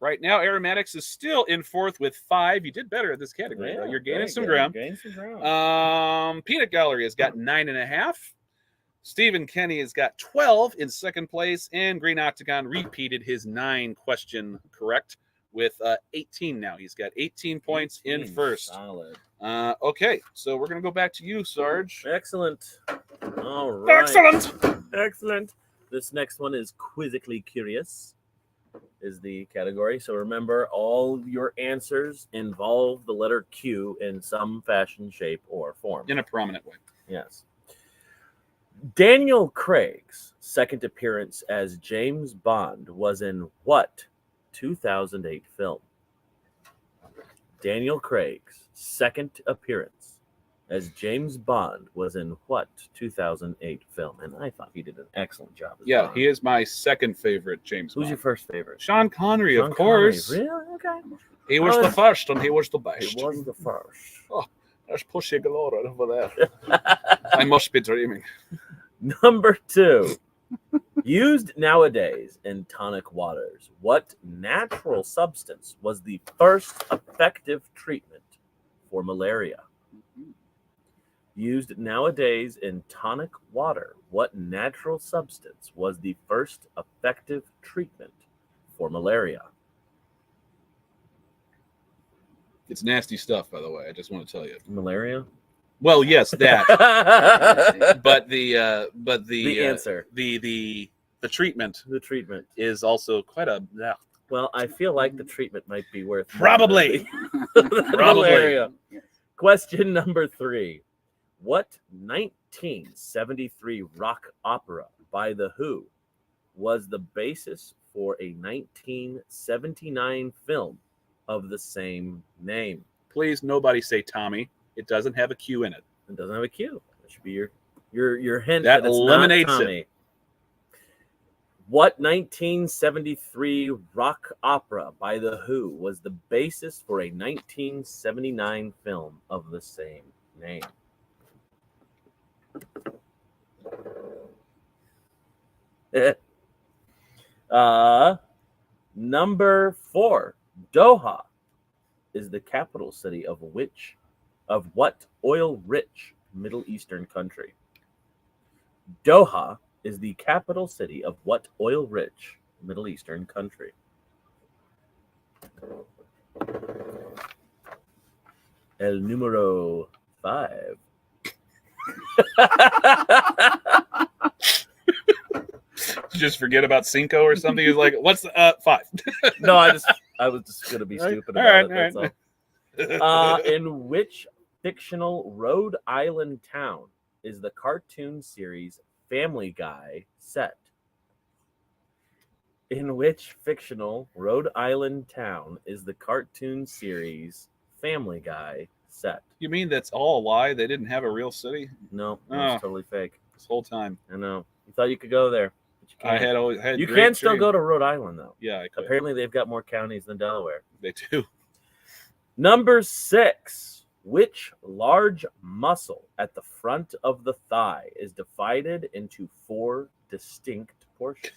Right now, aromatics is still in 4th with 5. You did better at this category. Yeah, You're gaining very some good. ground. Gaining some ground. Peanut Gallery has got 9.5. Stephen Kenny has got 12 in 2nd place, and Green Octagon repeated his 9-question correct with 18 now. He's got 18 points in 1st. Solid. Okay, so we're going to go back to you, Sarge. Excellent. All right. Excellent. This next one is quizzically curious, is the category. So remember, all your answers involve the letter Q in some fashion, shape, or form. In a prominent way. Yes. Daniel Craig's second appearance as James Bond was in what 2008 film? Daniel Craig's second appearance as James Bond was in what 2008 film? And I thought he did an excellent job. As Yeah, Bond. he is my second favorite James Who's Bond. your first favorite? Sean Connery, Sean of course. Connery. Really? Okay. He was the first and he was the best. He was the first. Oh, there's pussy galore over there. I must be dreaming. Number 2. Used nowadays in tonic waters, what natural substance was the first effective treatment for malaria? Used nowadays in tonic water, what natural substance was the first effective treatment for malaria? It's nasty stuff, by the way. I just want to tell you. Malaria? Well, yes, that. but the answer. The treatment The treatment. is also quite a Well, I feel like the treatment might be worth more Probably. than the malaria. Question number 3. What 1973 rock opera by The Who was the basis for a 1979 film of the same name? Please, nobody say Tommy. It doesn't have a Q in it. It doesn't have a Q. That should be your hint. That it's eliminates not Tommy. What 1973 rock opera by The Who was the basis for a 1979 film of the same name? Number 4. Doha is the capital city of what oil-rich Middle Eastern country? Doha is the capital city of what oil-rich Middle Eastern country? El número 5. Just forget about Cinco or something. He's like, what's 5? No, I was just gonna be stupid about it. That's all. In which fictional Rhode Island town is the cartoon series Family Guy set? In which fictional Rhode Island town is the cartoon series Family Guy set? You mean that's all a lie? They didn't have a real city No, it's totally fake. this whole time? I know. You thought you could go there, but you can't. I had. You great can still dreams. go to Rhode Island though. Yeah, I could. Apparently, they've got more counties than Delaware. They do. Number 6. Which large muscle at the front of the thigh is divided into 4 distinct portions?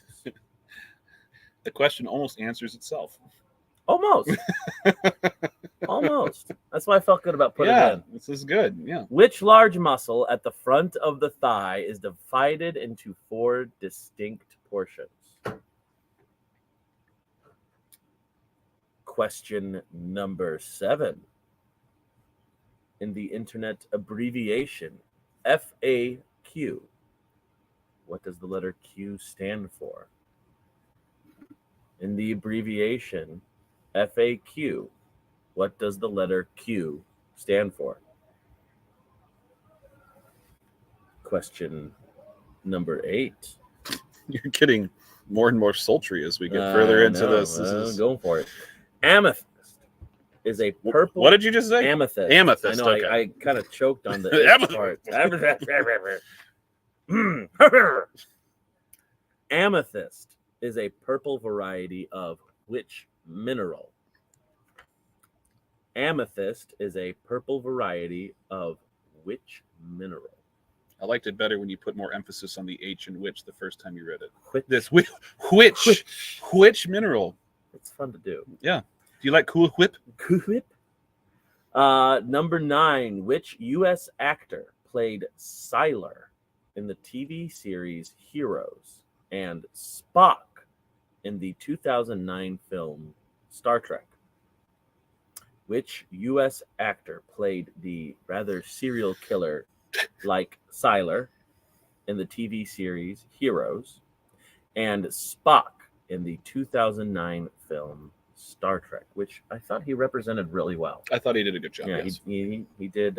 The question almost answers itself. Almost. Almost. That's why I felt good about putting it in. This is good. Yeah. Which large muscle at the front of the thigh is divided into 4 distinct portions? Question number 7. In the internet abbreviation FAQ, what does the letter Q stand for? In the abbreviation FAQ, what does the letter Q stand for? Question number 8. You're getting more and more sultry as we get further into this. This is Go for it. Amethyst is a purple. What did you just say? Amethyst. Amethyst. I know. Okay. I kind of choked on the part. Amethyst is a purple variety of which mineral? Amethyst is a purple variety of which mineral? I liked it better when you put more emphasis on the H in which the first time you read it. Which? Which mineral? It's fun to do. Yeah. Do you like Cool Whip? Cool Whip. Number 9. Which U.S. actor played Sylar in the TV series Heroes and Spock in the 2009 film Star Trek? Which U.S. actor played the rather serial killer like Sylar in the TV series Heroes and Spock in the 2009 film Star Trek, which I thought he represented really well. I thought he did a good job. Yeah, yes. he did.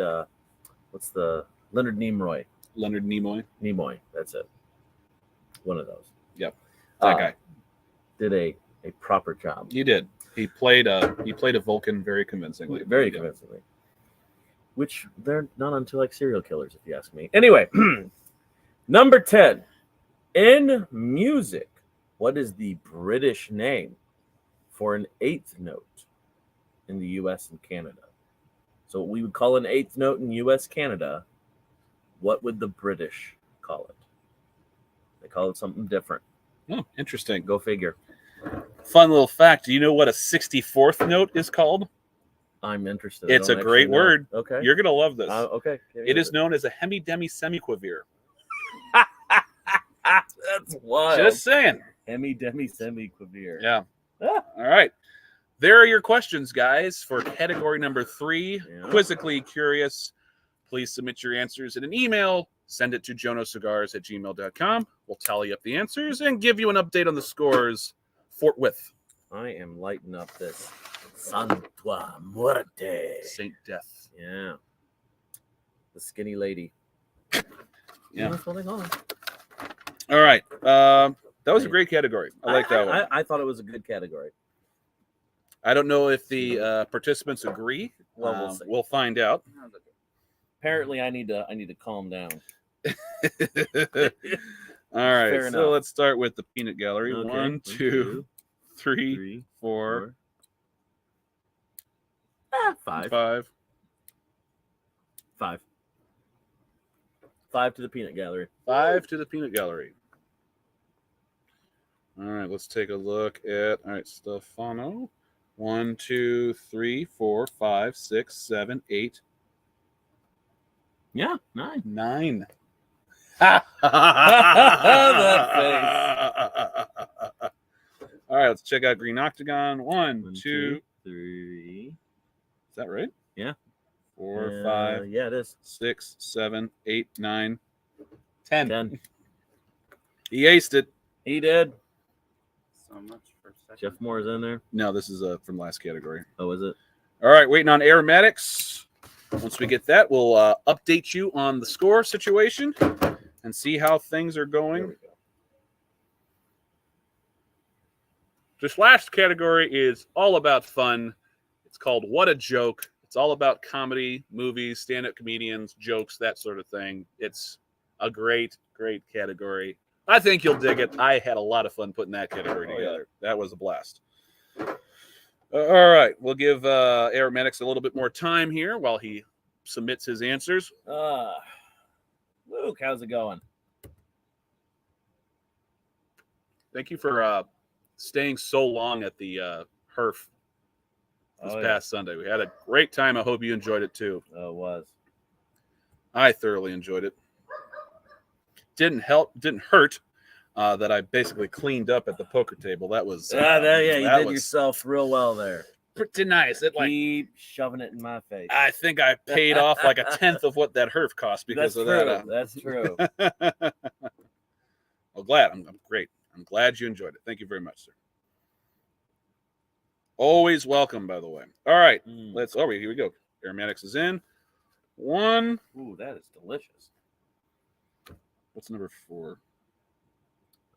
What's the Leonard Nimoy? Leonard Nimoy. Nimoy, that's it. One of those. Yep, that guy did a proper job. He did. He played a Vulcan very convincingly. Very convincingly. which they're not until like serial killers, if you ask me. Anyway, number 10. In music, what is the British name for an eighth note in the U.S. and Canada? So what we would call an eighth note in U.S. Canada, what would the British call it? They call it something different. Oh, interesting. Go figure. Fun little fact. Do you know what a 64th note is called? I'm interested. It's a great word. Okay. You're going to love this. Okay. It is known as a hemi-demi semiquavir. That's wild. Just saying. Hemi-demi semiquavir. Yeah. Ah. All right. There are your questions, guys, for category number 3. Yeah. Quizzically curious. Please submit your answers in an email. Send it to jonocigars@gmail.com. We'll tally up the answers and give you an update on the scores forthwith. I am lighting up this Santa Muerte. Saint Death. Yeah. The skinny lady. Yeah. That's what they call her. All right. That was a great category. I like that one. I thought it was a good category. I don't know if the participants agree. Well, we'll see. We'll find out. Apparently, I need to calm down. All right. Fair So enough. let's start with the peanut gallery. Okay. 1, 2, 3, 4, 5. 5. 5. 5 to the peanut gallery. 5 to the peanut gallery. All right, let's take a look at. All right, Stefano. 1, 2, 3, 4, 5, 6, 7, 8, Yeah, 9. 9. That All right, let's check out Green Octagon. 1, 1, 2. 3. Is that right? Yeah. 4, 5, Yeah, it is. 6, 7, 8, 9, 10. 10. He aced it. He did. So much for second. Jeff Moore is in there. No, this is from last category. Oh, is it? All right, waiting on aromatics. Once we get that, we'll update you on the score situation and see how things are There going. we go. This last category is all about fun. It's called What a Joke. It's all about comedy, movies, stand-up comedians, jokes, that sort of thing. It's a great, great category. I think you'll dig it. I had a lot of fun putting that category together. That was a blast. All right. We'll give Aromatics a little bit more time here while he submits his answers. Luke, how's it going? Thank you for staying so long at the HERF this past Sunday. We had a great time. I hope you enjoyed it too. Oh, it was. I thoroughly enjoyed it. Didn't hurt that I basically cleaned up at the poker table. That was You that did was yourself real well there. pretty nice. It Keep shoving it in my face. I think I paid off like a tenth of what that HERF cost because That's of true. That's true. that. Well, glad. I'm great. I'm glad you enjoyed it. Thank you very much, sir. Always welcome, by the way. All right, let's. Oh, here we go. Aromatics is in. 1. Ooh, that is delicious. What's number 4?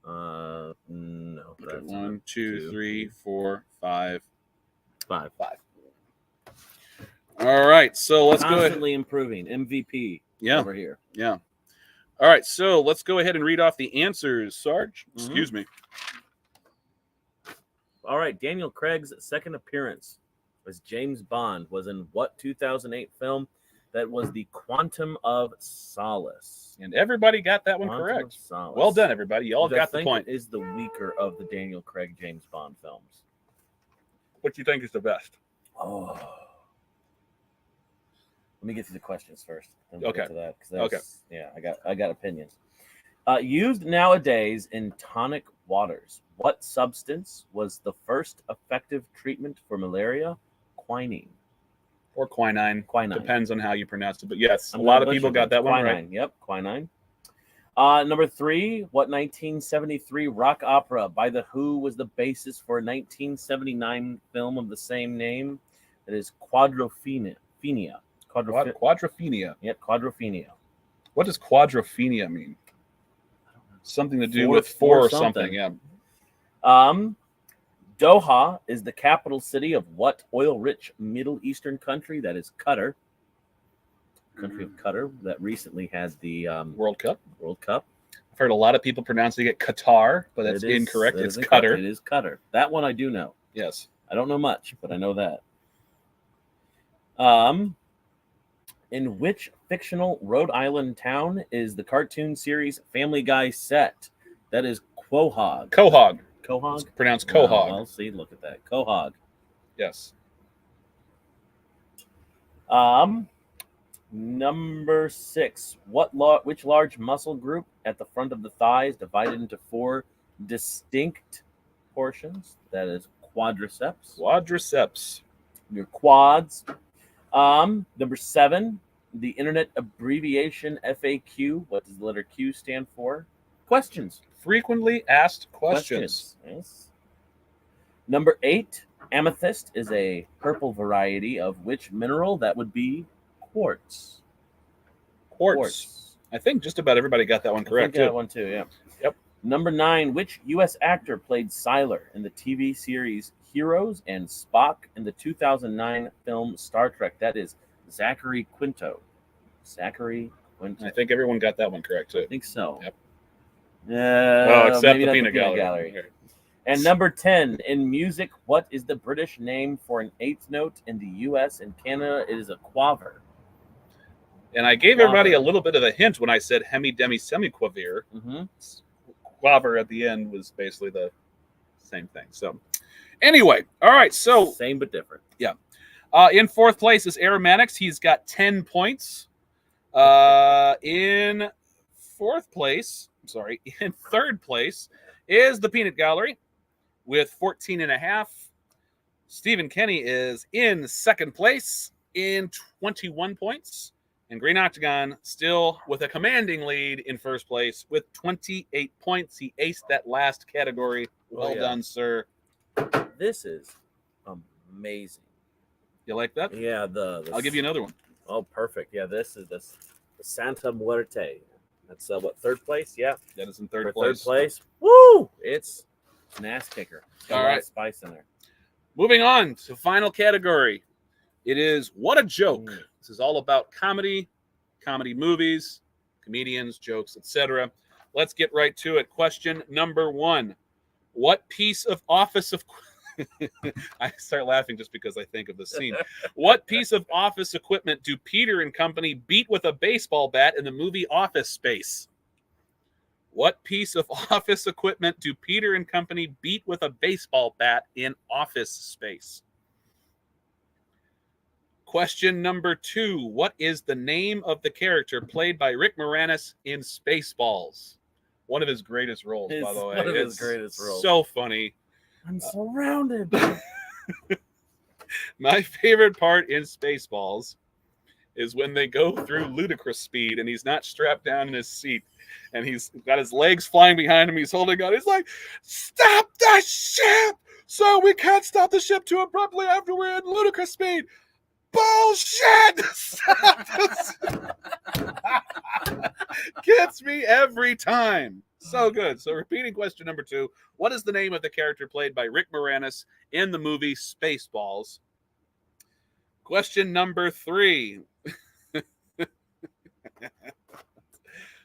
No. Okay, That's 1, 2, 3, 4, 5. 5. All right, so let's go ahead. Constantly improving. MVP Yeah, over here. yeah. All right, so let's go ahead and read off the answers, Sarge. Excuse me. All right, Daniel Craig's second appearance as James Bond was in what 2008 film that was the Quantum of Solace? And everybody got that one Quantum correct. of Solace. Well done, everybody. You all Which I got the think point. Is the weaker of the Daniel Craig James Bond films. What do you think is the best? Oh. Let me get to the questions first. Then we'll Okay. get to that, 'cause Okay. Yeah, I got opinions. Used nowadays in tonic waters, what substance was the first effective treatment for malaria? Quinine. Or quinine. Quinine. Depends on how you pronounce it. But yes, I'm a lot gonna of people butcher got that one quinine. right. Yep, quinine. Number 3, what 1973 rock opera by The Who was the basis for a 1979 film of the same name? It is Quadrophenia. Quadrophenia. Yep, Quadrophenia. What does quadrophenia mean? Something to do Four- with four or something. something. Yeah. Doha is the capital city of what oil-rich Middle Eastern country? That is Qatar. country of Qatar, that recently had the World Cup. World Cup. I've heard a lot of people pronouncing it Qatar, but that's incorrect. It's Qatar. It is Qatar. That one I do know. Yes. I don't know much, but I know that. In which fictional Rhode Island town is the cartoon series Family Guy set? That is Quahog. Quahog. Quahog? It's pronounced Quahog. Well, see, look at that. Quahog. Yes. Number 6. Which large muscle group at the front of the thighs divided into 4 distinct portions? That is quadriceps. Quadriceps. Your quads. Number 7. The internet abbreviation FAQ. What does the letter Q stand for? Questions. Frequently asked questions. Yes. Number 8. Amethyst is a purple variety of which mineral? That would be quartz. Quartz. I think just about everybody got that one correct. That one too, yeah. Yep. Number 9. Which U.S. actor played Sylar in the TV series Heroes and Spock in the 2009 film Star Trek? That is Zachary Quinto. Zachary Quinto. I think everyone got that one correct too. I think so. Yep. Except the peanut gallery. And number 10, in music, what is the British name for an eighth note in the U.S. and Canada? It is a quaver. And I gave everybody a little bit of a hint when I said hemi, demi, semiquaver. Mm-hmm. Quaver at the end was basically the same thing. So, anyway, all right. So same but different. Yeah. In fourth place is Aromatics. He's got 10 points. In third place is the Peanut Gallery with 14.5. Stephen Kenny is in second place in 21 points. And Green Octagon still with a commanding lead in first place with 28 points. He aced that last category. Well done, sir. This is amazing. You like that? Yeah. I'll give you another one. Oh, perfect. Yeah, this is the Santa Muerte. That's what, third place? Yeah. That is in third place. Third place. Woo! It's an ass kicker. All right. Spice in there. Moving on to final category. It is What a Joke. This is all about comedy movies, comedians, jokes, etc. Let's get right to it. Question number 1. What piece of office of I start laughing just because I think of the scene. What piece of office equipment do Peter and company beat with a baseball bat in the movie Office Space? What piece of office equipment do Peter and company beat with a baseball bat in Office Space? Question number 2. What is the name of the character played by Rick Moranis in Spaceballs? One of his greatest roles, by the way. One of his greatest roles. So funny. I'm surrounded. My favorite part in Spaceballs is when they go through ludicrous speed and he's not strapped down in his seat and he's got his legs flying behind him. He's holding on. He's like, "Stop the ship! So we can't stop the ship too abruptly after we're in ludicrous speed." Bullshit! Gets me every time. So good. So repeating question number 2. What is the name of the character played by Rick Moranis in the movie Spaceballs? Question number 3.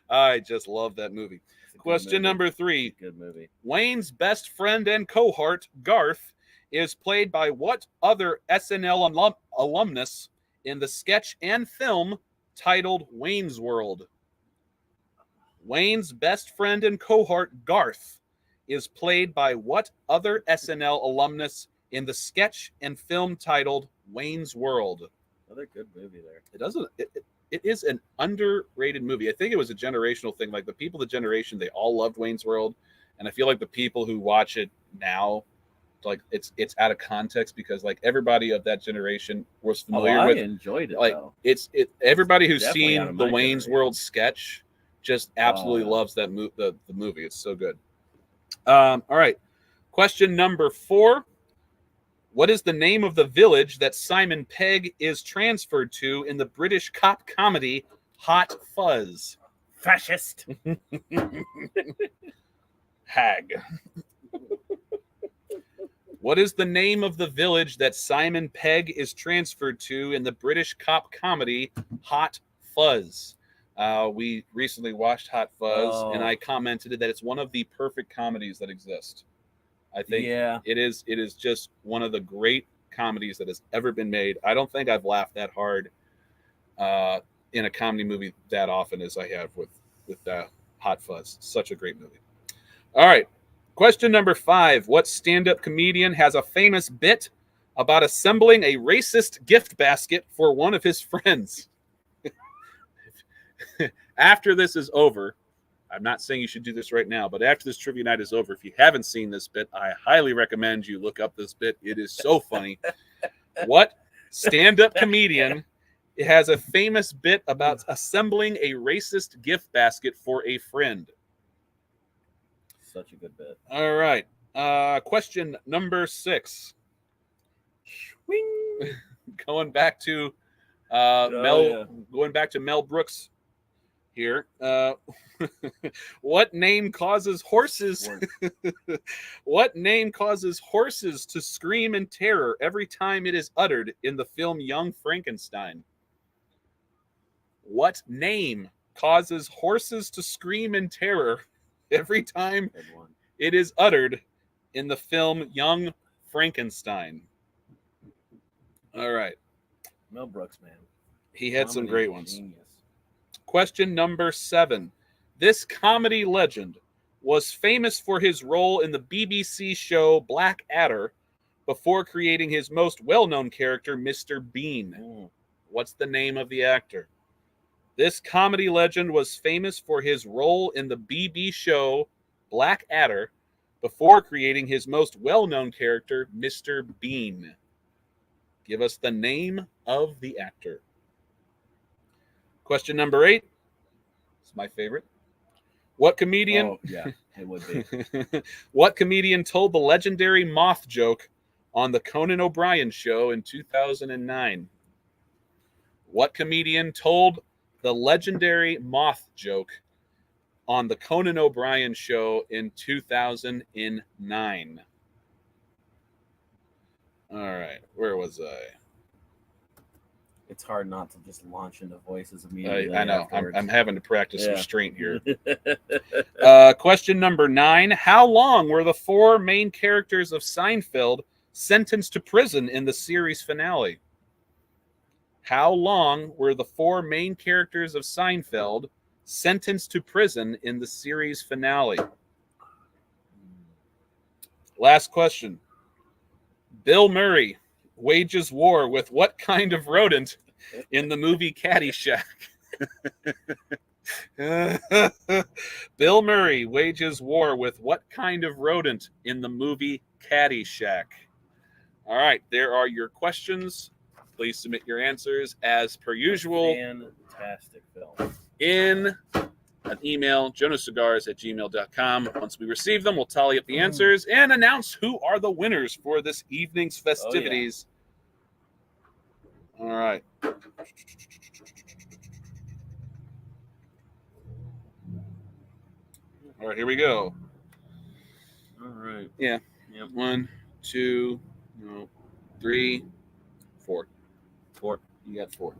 I just love that movie. Question number 3. Good movie. Wayne's best friend and cohort, Garth, is played by what other SNL alumnus in the sketch and film titled Wayne's World? Wayne's best friend and cohort, Garth, is played by what other SNL alumnus in the sketch and film titled Wayne's World? Another good movie there. It is an underrated movie. I think it was a generational thing. Like the people of the generation, they all loved Wayne's World. And I feel like the people who watch it now, like it's out of context because like everybody of that generation was familiar with. I enjoyed it. Like though. Everybody who's Definitely seen the Wayne's World sketch just absolutely loves that the movie. It's so good. All right. Question number 4. What is the name of the village that Simon Pegg is transferred to in the British cop comedy Hot Fuzz? Fascist. Hag. What is the name of the village that Simon Pegg is transferred to in the British cop comedy Hot Fuzz. We recently watched Hot Fuzz, and Oh. I commented that it's one of the perfect comedies that exist. I think Yeah. it is just one of the great comedies that has ever been made. I don't think I've laughed that hard in a comedy movie that often as I have with Hot Fuzz. Such a great movie. All right. Question number 5. What stand-up comedian has a famous bit about assembling a racist gift basket for one of his friends? After this is over, I'm not saying you should do this right now, but after this trivia night is over, if you haven't seen this bit, I highly recommend you look up this bit. It is so funny. What stand-up comedian has a famous bit about assembling a racist gift basket for a friend? Such a good bit. All right. Question number 6. Swing. Going back to Mel Brooks here. What name causes horses? What name causes horses to scream in terror every time it is uttered in the film Young Frankenstein? What name causes horses to scream in terror every time Good one. it is uttered in the film Young Frankenstein? All right. Mel Brooks, man. He had some Comedy great ones. genius. Question number 7. This comedy legend was famous for his role in the BBC show Blackadder before creating his most well-known character, Mr. Bean. Mm. What's the name of the actor? This comedy legend was famous for his role in the BBC show Blackadder before creating his most well-known character, Mr. Bean. Give us the name of the actor. Question number 8. It's my favorite. What comedian? Oh, yeah, it would be. What comedian told the legendary moth joke on the Conan O'Brien show in 2009? What comedian told the legendary moth joke on the Conan O'Brien show in 2009? All right, where was I? It's hard not to just launch into voices immediately. I know. afterwards. I'm having to practice Yeah. restraint here. Question number 9. How long were the 4 main characters of Seinfeld sentenced to prison in the series finale? How long were the 4 main characters of Seinfeld sentenced to prison in the series finale? Last question. Bill Murray wages war with what kind of rodent in the movie Caddyshack? Bill Murray wages war with what kind of rodent in the movie Caddyshack? All right, there are your questions. Please submit your answers as per usual Fantastic film. in an email, jonocigars@gmail.com. Once we receive them, we'll tally up the answers and announce who are the winners for this evening's festivities. All right. All right, here we go. All right. Yeah. Yep. 1, 2, 3, 4. 4. You got 4.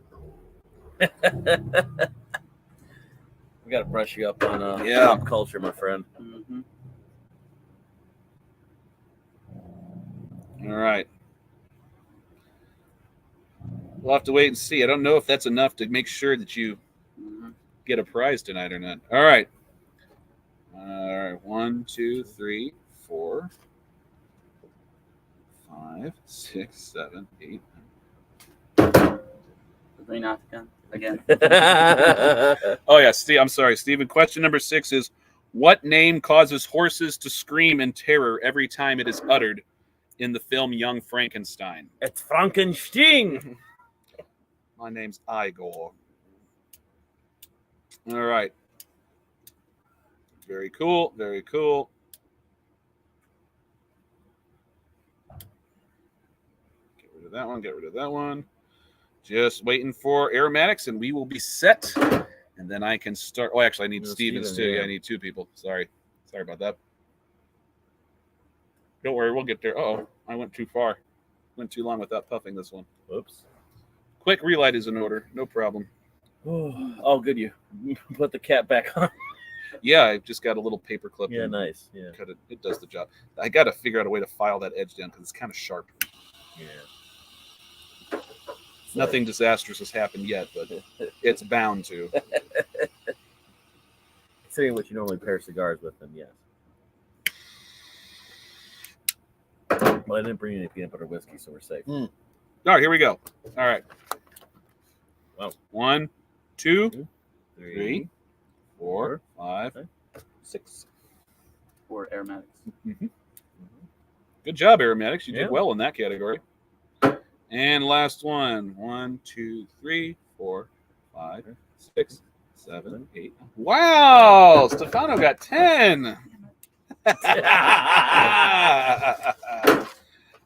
We got to brush you up on Yeah. pop culture, my friend. Mm-hmm. All right. We'll have to wait and see. I don't know if that's enough to make sure that you get a prize tonight or not. All right. All right. 1, 2, 3, 4, 5, 6, 7, 8. Really not again. Oh, yeah. Steve, I'm sorry, Stephen. Question number 6 is, what name causes horses to scream in terror every time it is uttered in the film Young Frankenstein? It's Frankenstein. My name's Igor. All right. Very cool. Very cool. Get rid of that one. Get rid of that one. Just waiting for aromatics, and we will be set. And then I can start. Oh, actually, I need No, Stevens Steven, too. yeah. Yeah, I need 2 people. Sorry about that. Don't worry, we'll get there. Oh, I went too far. Went too long without puffing this one. Whoops. Quick relight is in order. No problem. Oh, good. You put the cap back on. Yeah, I just got a little paper clip. Yeah, and nice. Yeah. Cut it. It does the job. I got to figure out a way to file that edge down because it's kind of sharp. Yeah. Nothing disastrous has happened yet, but it's bound to. Considering what you normally pair cigars with them, yes. Well, I didn't bring any peanut butter whiskey, so we're safe. All right, here we go. All right. Wow. 1, 2, 2, 3, 4, 5, 6. 4 aromatics. Good job, aromatics. You Yeah. did well in that category. And last one. 1, 2, 3, 4, 5, 6, 7, 8. Wow! Stefano got 10.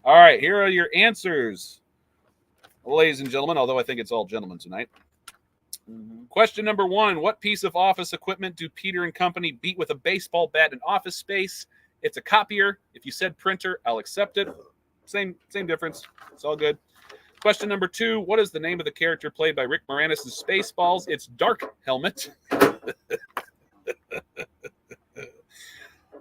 All right, here are your answers, ladies and gentlemen, although I think it's all gentlemen tonight. Question number 1. What piece of office equipment do Peter and company beat with a baseball bat in office space? It's a copier. If you said printer, I'll accept it. Same difference. It's all good. Question number 2. What is the name of the character played by Rick Moranis' Spaceballs? It's Dark Helmet.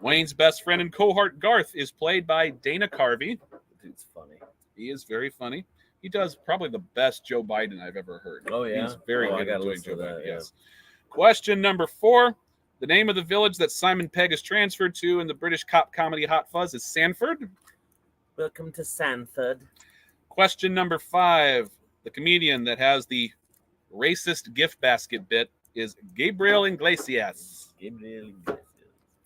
Wayne's best friend and cohort Garth is played by Dana Carvey. Dude's funny. He is very funny. He does probably the best Joe Biden I've ever heard. Oh, yeah? He's very I good at gotta doing listen Joe to that, Biden. yeah. Yes. Question number 4. The name of the village that Simon Pegg is transferred to in the British cop comedy Hot Fuzz is Sanford. Welcome to Sanford. Question number 5. The comedian that has the racist gift basket bit is Gabriel Iglesias. Gabriel Iglesias.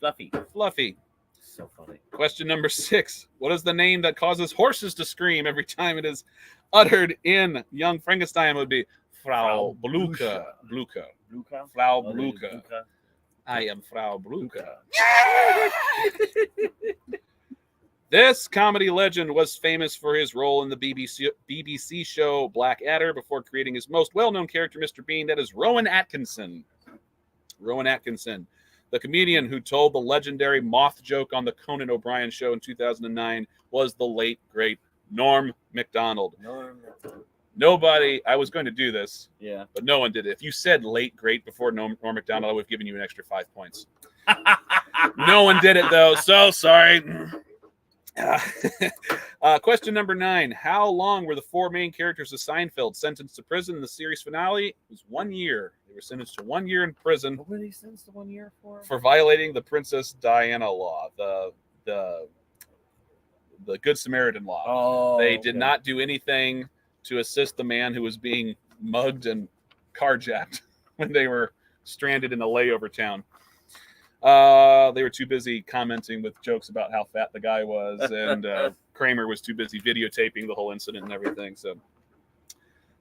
Fluffy. Fluffy. So funny. Question number 6. What is the name that causes horses to scream every time it is uttered in Young Frankenstein? It would be Frau Blucher. Blucher. Blucher? Frau Oh, Blucher. I am Frau Blucher. This comedy legend was famous for his role in the BBC show Blackadder before creating his most well-known character, Mr. Bean. That is Rowan Atkinson. Rowan Atkinson, the comedian who told the legendary moth joke on the Conan O'Brien show in 2009, was the late, great Norm Macdonald. Nobody, I was going to do this, but no one did it. If you said late, great before Norm Macdonald, I would have given you an extra 5 points. No one did it, though. So sorry. Question number 9. How long were the 4 main characters of Seinfeld sentenced to prison in the series finale? It was 1 year. They were sentenced to 1 year in prison. What were they sentenced to 1 year for? For violating the Princess Diana law, the Good Samaritan law. Oh, They did not do anything to assist the man who was being mugged and carjacked when they were stranded in a layover town. They were too busy commenting with jokes about how fat the guy was, and Kramer was too busy videotaping the whole incident and everything. So,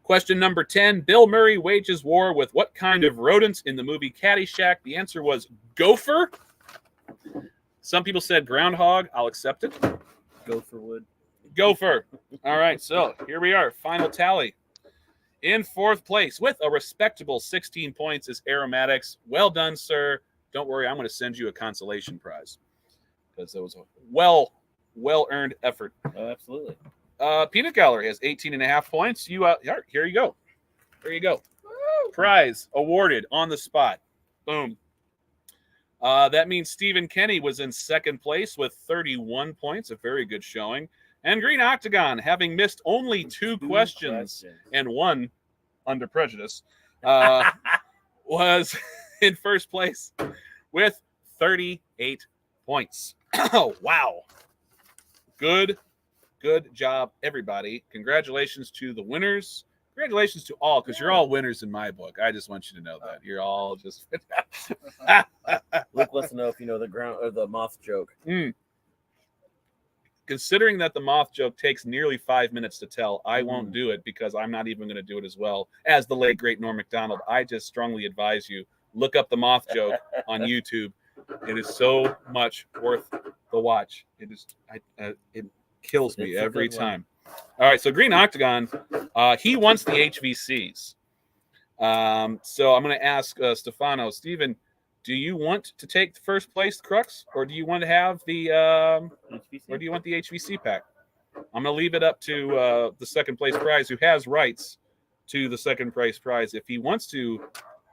question number 10. Bill Murray wages war with what kind of rodents in the movie Caddyshack? The answer was gopher. Some people said groundhog. I'll accept it. Gopherwood. Gopher. All right, so here we are. Final tally. In 4th place with a respectable 16 points is Aromatics. Well done, sir. Don't worry, I'm going to send you a consolation prize because it was a well-earned effort. Oh, absolutely. Peanut Gallery has 18.5 points. Here you go. There you go. Prize awarded on the spot. Boom. That means Stephen Kenny was in 2nd place with 31 points, a very good showing. And Green Octagon, having missed only 2 questions and 1 under prejudice, was in 1st place with 38 points. Oh, wow. Good job, everybody. Congratulations to the winners. Congratulations to all, because you're all winners in my book. I just want you to know that. You're all just... Luke wants to know if you know the moth joke. Considering that the moth joke takes nearly 5 minutes to tell, I won't do it because I'm not even going to do it as well as the late, great Norm Macdonald. I just strongly advise you, look up the moth joke on YouTube. It is so much worth the watch. It is. It kills me every time. All right, so Green Octagon, he wants the HVCs. So I'm going to ask Stefano, Steven, do you want to take the 1st place Crux, or do you want to have the HVC? or do you want the HVC pack? I'm going to leave it up to the 2nd place prize, who has rights to the second prize. If he wants to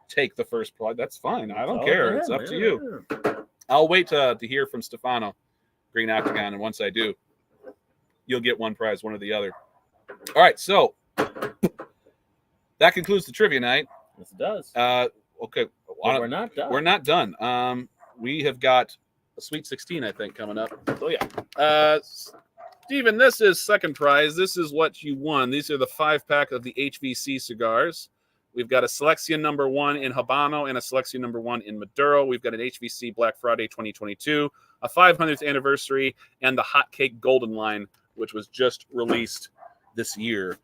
take the first prize, that's fine. I don't all care. to It's him, up to you. I'll wait to hear from Stefano, Green Octagon, and once I do, you'll get one prize, one or the other. All right, so that concludes the trivia night. Yes, it does. Okay, But we're not done. We're not done. We have got a Sweet 16, I think, coming up. Oh yeah, Steven, this is second prize. This is what you won. These are the 5-pack of the HVC cigars. We've got a selection number 1 in Habano and a selection number 1 in Maduro. We've got an HVC Black Friday 2022, a 500th anniversary, and the Hot Cake Golden line, which was just released this year.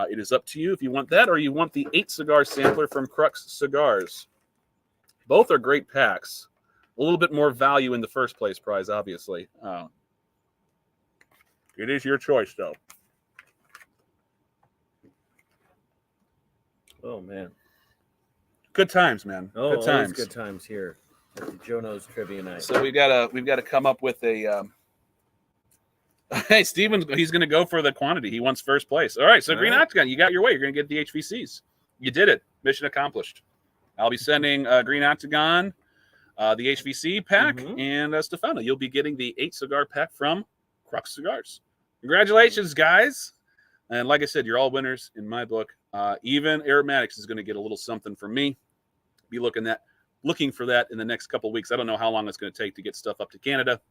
It is up to you if you want that or you want the 8-cigar sampler from Crux Cigars. Both are great packs. A little bit more value in the first place prize, obviously. It is your choice, though. Oh, man. Good times, man. Oh, good times. Good times here at the Jonose Trivia Night. So we've got to come up with a. Hey, Steven, he's going to go for the quantity. He wants first place. All right, so Green Octagon, you got your way. You're going to get the HVCs. You did it. Mission accomplished. I'll be sending Green Octagon the HVC pack, and Stefano, you'll be getting the 8-cigar pack from Crux Cigars. Congratulations, guys. And like I said, you're all winners in my book. Even Aromatics is going to get a little something from me. Be looking for that in the next couple of weeks. I don't know how long it's going to take to get stuff up to Canada.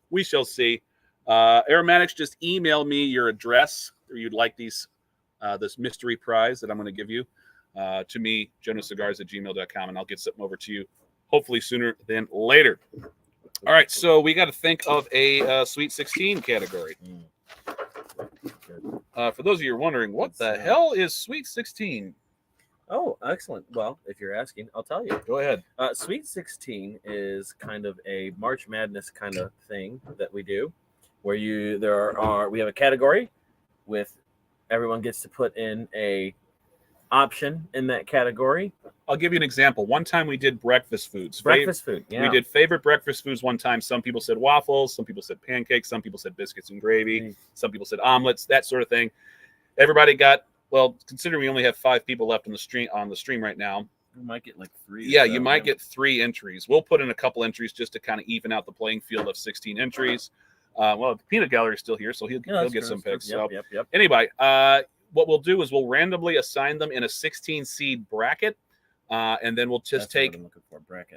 We shall see. Aromatics, just email me your address or you'd like this mystery prize that I'm going to give you to me, jonoscigars@gmail.com, and I'll get something over to you hopefully sooner than later. All right, so we got to think of a Sweet 16 category. For those of you who are wondering, what the hell is Sweet 16? Oh, excellent. Well, if you're asking, I'll tell you. Go ahead. Sweet 16 is kind of a March Madness kind of thing that we do, where we have a category with everyone gets to put in a option in that category. I'll give you an example. One time we did breakfast foods. Food, yeah. We did favorite breakfast foods one time. Some people said waffles. Some people said pancakes. Some people said biscuits and gravy. Some people said omelets, that sort of thing. Everybody got, well, considering we only have 5 people left on the stream right now. You might get like 3. Yeah, you might get 3 entries. We'll put in a couple entries just to kind of even out the playing field of 16 entries. Well, the Peanut Gallery is still here, so he'll get some picks. Yep. Anyway, what we'll do is we'll randomly assign them in a 16-seed bracket, and then we'll just take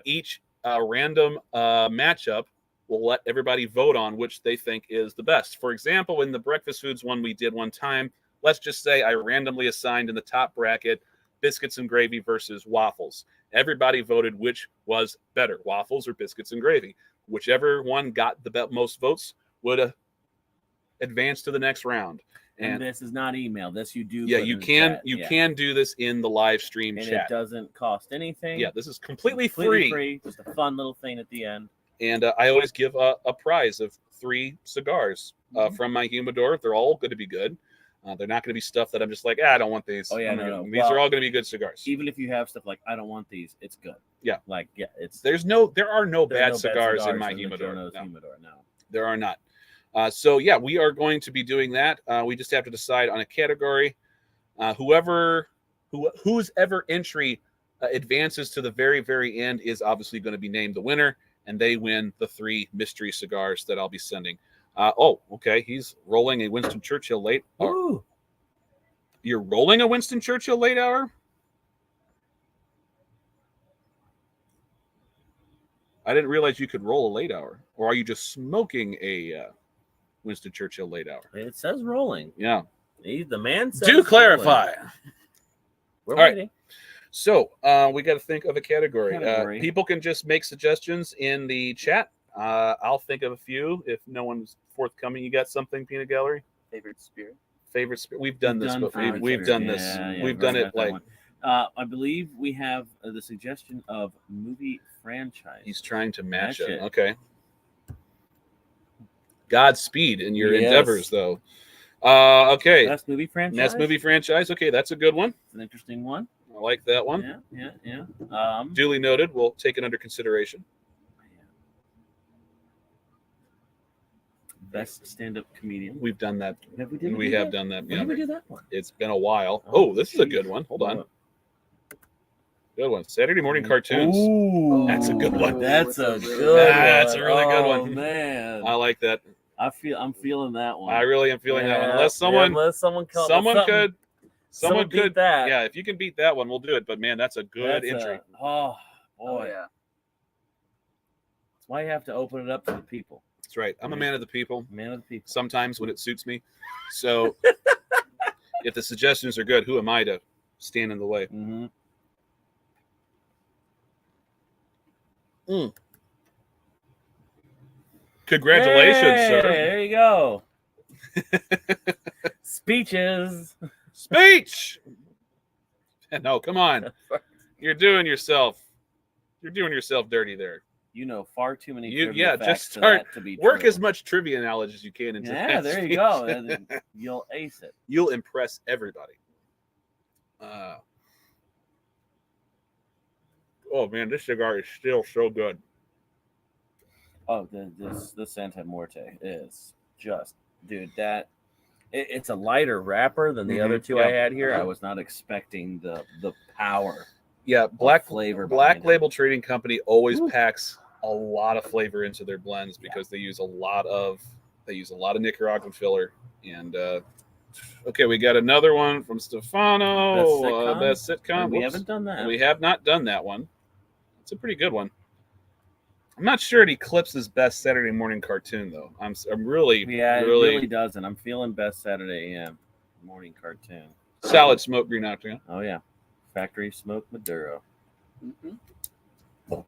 each random matchup. We'll let everybody vote on which they think is the best. For example, in the breakfast foods one we did one time, let's just say I randomly assigned in the top bracket biscuits and gravy versus waffles. Everybody voted which was better, waffles or biscuits and gravy. Whichever one got the most votes would advance to the next round. And this is not email. This you do. Yeah, you can can do this in the live stream and chat. It doesn't cost anything. Yeah, this is completely free. Just a fun little thing at the end. And I always give a prize of 3 cigars from my humidor. They're all going to be good. They're not going to be stuff that I'm just like, I don't want these. Oh yeah, These are all going to be good cigars. Even if you have stuff like, I don't want these, it's good. Yeah, it's there are no bad cigars in my humidor. No. There are not. So yeah, we are going to be doing that. We just have to decide on a category. Whose ever entry advances to the very, very end is obviously going to be named the winner, and they win the 3 mystery cigars that I'll be sending. Okay. He's rolling a Winston Churchill late. Ooh. You're rolling a Winston Churchill late hour? I didn't realize you could roll a late hour. Or are you just smoking a Winston Churchill late hour? It says rolling. Yeah. The man says do clarify. We're all waiting. Right. So we got to think of a category. People can just make suggestions in the chat. I'll think of a few if no one's forthcoming. You got something, Peanut Gallery? Favorite spirit. We've done this before. We've done this. We've done it like. I believe we have the suggestion of movie franchise. He's trying to match it. Okay. Godspeed in your Yes. endeavors, though. Okay. Best movie franchise. Best movie franchise. Okay, that's a good one. It's an interesting one. I like that one. Yeah. Duly noted. We'll take it under consideration. Best stand-up comedian. We've done that. We have done that. When Yeah. did we do that one? It's been a while. Oh, Oh, this is a geez. good one. Hold on. Good one. Saturday morning cartoons. Ooh, That's a good one. That's a That's a good really- one. That's a really good Oh, one. man. I like that. I'm feeling that one. I really am feeling that one. Yeah, Unless someone unless someone someone beat could that. Yeah, if you can beat that one, we'll do it. But man, that's a good entry. Oh Oh, boy, yeah. that's why you have to open it up to the people. That's right. I'm a man of the people. Man of the people. Sometimes when it suits me. So if the suggestions are good, who am I to stand in the way? Mm-hmm. Congratulations, sir. There you go. Speeches. Speech. No, come on. You're doing yourself dirty there. You know far too many. You- trivia yeah, facts just for start- that to be Work true. as much trivia knowledge as you can into Yeah, that there you speech. go. And you'll ace it. You'll impress everybody. Oh man, this cigar is still so good. Oh, this Santa Morte is just, dude. It's a lighter wrapper than the other two I Yeah. had here. I was not expecting the power. Yeah, Black flavor. Black behind it. Label Trading Company always Ooh. packs a lot of flavor into their blends because they use a lot of Nicaraguan filler. And okay, we got another one from Stefano. Best sitcom. We Whoops. haven't done that. We have not done that one. It's a pretty good one. I'm not sure it eclipses Best Saturday Morning Cartoon though. I'm really Yeah, it really doesn't. I'm feeling Best Saturday AM morning cartoon. Salad Smoke Green Octagon. Oh yeah, Factory Smoke Maduro. Mhm. All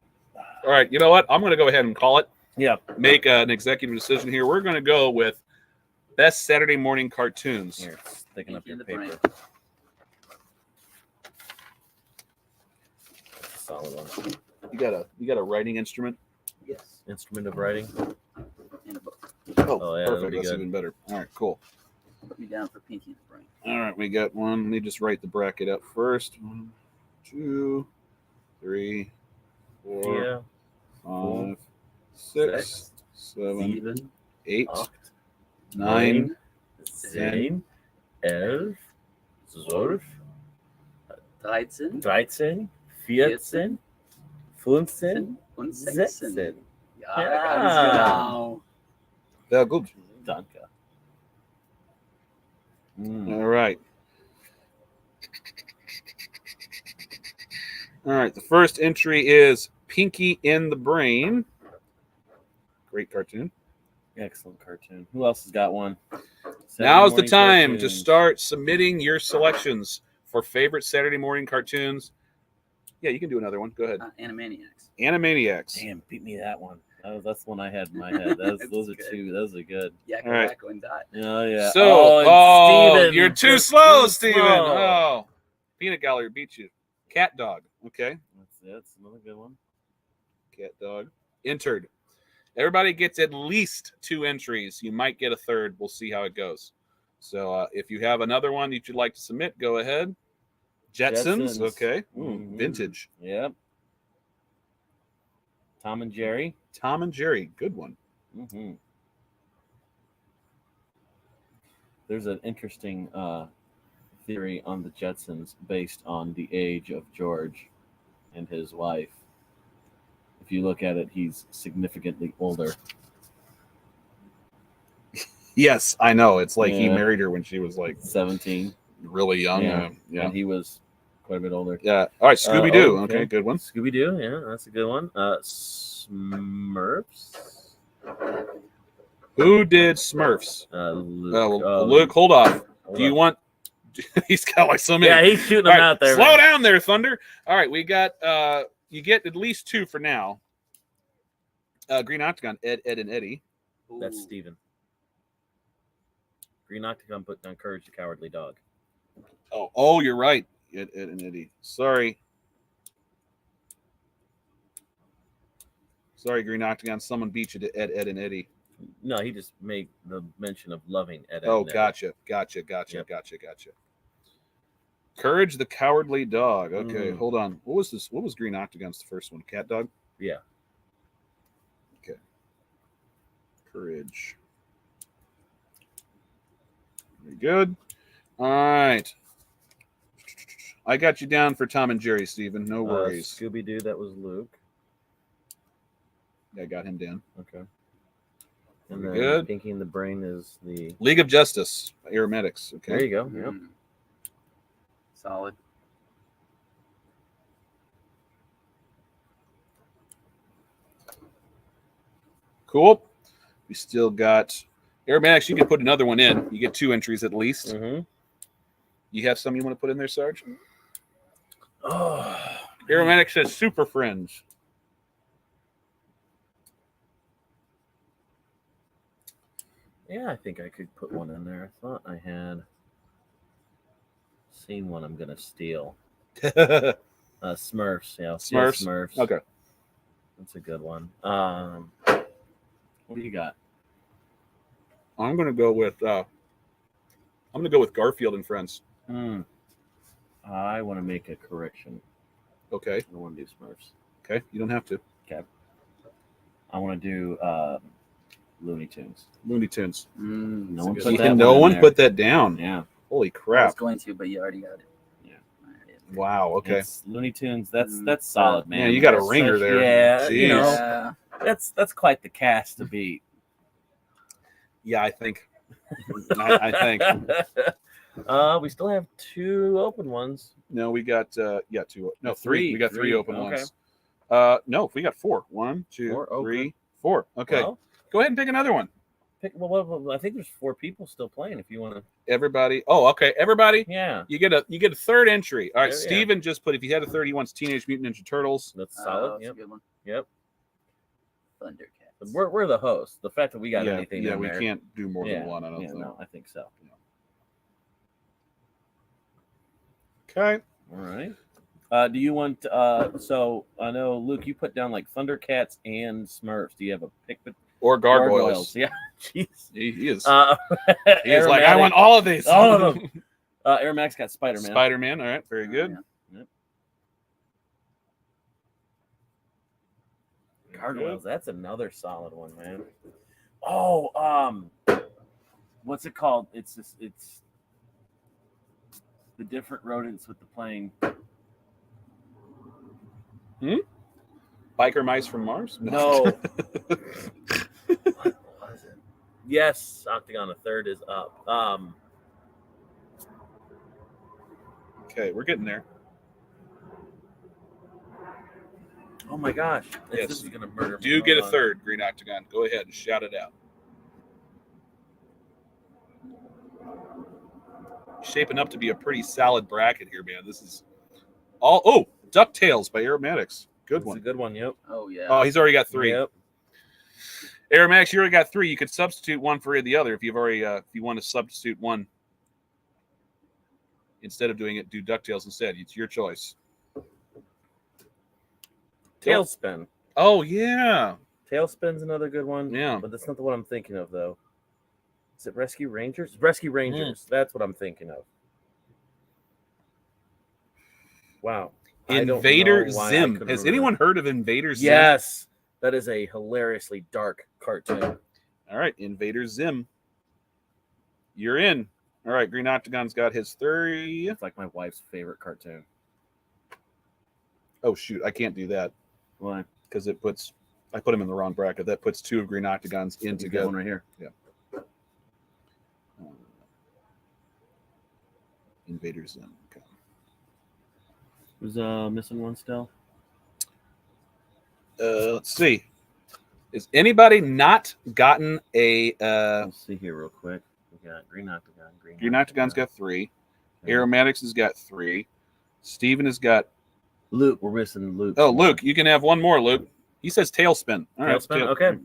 right, you know what? I'm going to go ahead and call it. Yeah. Make an executive decision here. We're going to go with Best Saturday Morning Cartoons. Here, sticking up Pinky your in the paper. brain. Solid one. You got a writing instrument? Yes. Instrument of writing. In a book. Oh, yeah, that'll perfect. be That's good. even better. All right, cool. Put me down for Pinky in the brain. All right, we got one. Let me just write the bracket up first. 1, 2, 3, 4, Yeah. 5, 6, 7, Steven. 8, Acht, 9, 10, 11, 12, 13. 13, 14, 15, Und 16. 16. Ja, Ja. ganz genau. Sehr gut. Danke. All right. All right. The first entry is Pinky in the Brain. Great cartoon. Excellent cartoon. Who else has got one? Now's the Saturday morning time to cartoons. start submitting your selections for favorite Saturday morning cartoons. Yeah, you can do another one. Go ahead. Animaniacs. Animaniacs. Damn, beat me that one. That's the one I had in my head. Those That's are good. two. Those are good. Yakko, All right. Yakko, and Dot. Oh yeah. So, and Steven, you're too just slow, too Steven. slow. Oh, Peanut Gallery beat you. Cat Dog. Okay. That's another good one. Cat Dog. Entered. Everybody gets at least 2 entries. You might get a third. We'll see how it goes. So if you have another one that you'd like to submit, go ahead. Jetsons. Jetsons. Okay. Mhm. Vintage. Yep. Tom and Jerry. Tom and Jerry. Good one. Mm-hmm. There's an interesting theory on the Jetsons based on the age of George and his wife. If you look at it, he's significantly older. Yes, I know. It's like he Yeah. married her when she was like 17. really young. Yeah. Yeah. And he was quite a bit older. Yeah. All right. Scooby Doo. Oh, Okay. Good one. Scooby Doo, yeah, that's a good one. Smurfs. Who did Smurfs? Luke. Luke, hold off. Hold Do you on. want? He's got like so many. Yeah, he's shooting them All right, out there. Slow man. down there, Thunder. All right, we got. You get at least 2 for now. Green Octagon, Ed, and Eddie. That's Ooh. Steven. Green Octagon put down Courage the Cowardly Dog. Oh, you're right. Ed, and Eddie. Sorry, Green Octagon. Someone beat you to Ed, and Eddie. No, he just made the mention of loving Ed. Oh, and Ed. gotcha. Yep. Courage the Cowardly Dog. Okay, Mm. hold on. What was this? What was Green Octagon's first one? Cat Dog? Yeah. Okay. Courage. good. All right. I got you down for Tom and Jerry, Steven. No worries. Scooby Doo, that was Luke. I got him down. Okay. And Very then good. Pinky and the Brain is the League of Justice, Aromatics. Okay. There you go. Yep. Solid. Cool. We still got Aromatics. You can put another one in. You get 2 entries at least. Mm-hmm. You have some you want to put in there, Sarge? Oh, Aromatics says Super Friends. yeah, I think I could put one in there. I thought I had seen one I'm going to steal. Smurfs. Yeah, Smurfs? Smurfs. Okay. That's a good one. What do you got? I'm gonna go with Garfield and Friends. I want to make a correction. Okay. I don't want to do Smurfs. Okay. You don't have to. Okay. I want to do Looney Tunes. Looney Tunes. No one That's put a good that No one in one there. put that down. Yeah. Holy I crap. was going to, but you already got it. Yeah. Wow. Okay. It's Looney Tunes. That's solid, man. Man, you got a That's ringer such- there. Yeah. You Jeez. know, Yeah. that's quite the cast to beat. Yeah, I think. I think. We still have 2 open ones. No, we got 2. No, 3. We got 3 open Okay. ones. No, we got 4. 1, 2, 4, oh, 3, good. 4. Okay. Well, Go ahead and pick another one. well, I think there's 4 people still playing. If you want to, Everybody. Oh, okay. Everybody. yeah, You get a 3rd entry. All right. Yeah. Steven just put if he had a 3rd, he wants Teenage Mutant Ninja Turtles. that's Oh, solid. that's Yep, a good one. yep. Thundercats. But we're the host. The fact that we got yeah, anything, yeah, in we there, can't do more yeah, than one. I don't yeah, think. no, I think so. Okay. All right. Do you want? So I know Luke, you put down like Thundercats and Smurfs. Do you have a pick? Or Gargoyles. Yeah. Jeez. He is. He is Aromatic, like, I want all of these. all of them. Aromatic's got Spider-Man. Spider-Man. All right. Very good. Yeah. Gargoyles. That's another solid one, man. Oh, what's it called? It's the different rodents with the plane. Biker Mice from Mars? No. What was it? Yes, Octagon. A third is up. Okay, we're getting there. Oh my gosh. Yes. This is gonna murder me. Do get a Hold on. 3rd, Green Octagon. Go ahead and shout it out. Shaping up to be a pretty solid bracket here, man. This is all. Oh, DuckTales by Aromatics. Good It's one. a good one. Yep. Oh yeah. Oh, he's already got 3. Yep. Aromatics, you already got 3. You could substitute one for the other if you've already. If you want to substitute one instead of doing it, do DuckTales instead. It's your choice. Tailspin. Oh yeah. Tailspin's another good one. Yeah. But that's not the one I'm thinking of, though. Is it Rescue Rangers? Rescue Rangers. That's what I'm thinking of. Wow. I don't Invader know why I Zim. couldn't Has remember. anyone heard of Invader Zim? Yes. That is a hilariously dark cartoon. All right, Invader Zim. You're in. All right, Green Octagon's got his 3. It's like my wife's favorite cartoon. Oh shoot, I can't do that Why? because I put him in the wrong bracket. That puts 2 of Green Octagons in You got together. one right here. Invader Zim. Okay. Who's missing one still? Let's see. Has anybody not gotten a Let's see here real quick. We got Green Octagon. Green Octagon's got 3. Okay. Aromatics has got 3. Steven has got Luke. We're missing Luke. Oh, Luke, you can have one more, Luke. He says Tailspin. All right. Tailspin? Okay.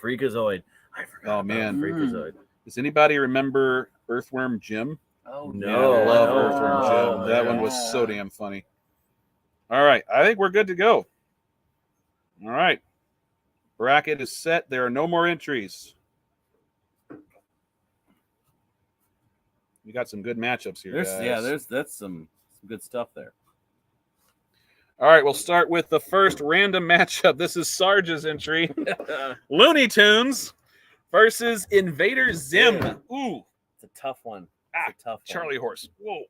Freakazoid. I forgot. Oh, about man. Freakazoid. Does anybody remember Earthworm Jim? Oh Man, No, I love no. Earthworm Jim. Oh, That yeah. one was so damn funny. All right. I think we're good to go. All right. Bracket is set. There are no more entries. We got some good matchups here, guys. That's some good stuff there. All right, we'll start with the first random matchup. This is Sarge's entry. Looney Tunes versus Invader Zim. Ooh. It's a tough one. It's a tough one. Charlie horse. Whoa.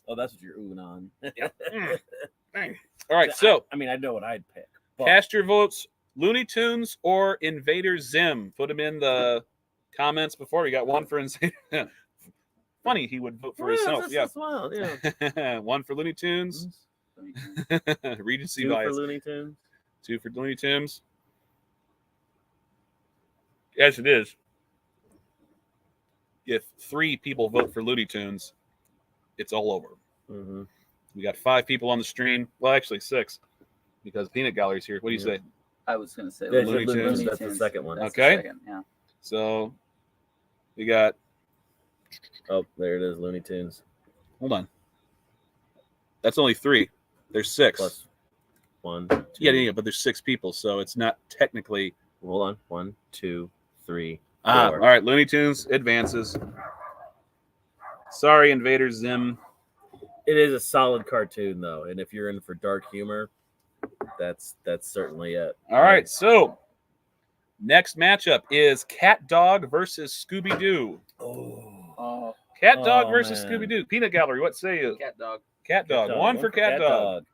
Oh, that's what you're oohing on. Dang. All right, so I mean, I know what I'd pick. But cast your votes, Looney Tunes or Invader Zim. Put them in the comments before. We got one for Invader. Funny, he would vote for himself. Yeah. Smile. Yeah. One for Looney Tunes. Regency Two bias. for Looney Tunes. 2 for Looney Tunes. Yes, it is. If 3 people vote for Looney Tunes, it's all over. Mm-hmm. We got 5 people on the stream. Well, actually 6, because Peanut Gallery's here. What do you say? I was going to say Yeah, Looney Tunes. That's the second one. That's Okay. the second, yeah. So we got. Oh, there it is, Looney Tunes. Hold on. That's only 3. There's 6. Plus 1, 2. Yeah, but there's 6 people, so it's not technically. Hold on. 1, 2, 3, 4. All right. Looney Tunes advances. Sorry, Invader Zim. It is a solid cartoon, though, and if you're in for dark humor, that's certainly it. All right. So next matchup is Cat Dog versus Scooby Doo. Oh, Cat Dog versus man. Scooby Doo. Peanut Gallery, what say you? cat dog. Cat Dog. One for Cat Dog.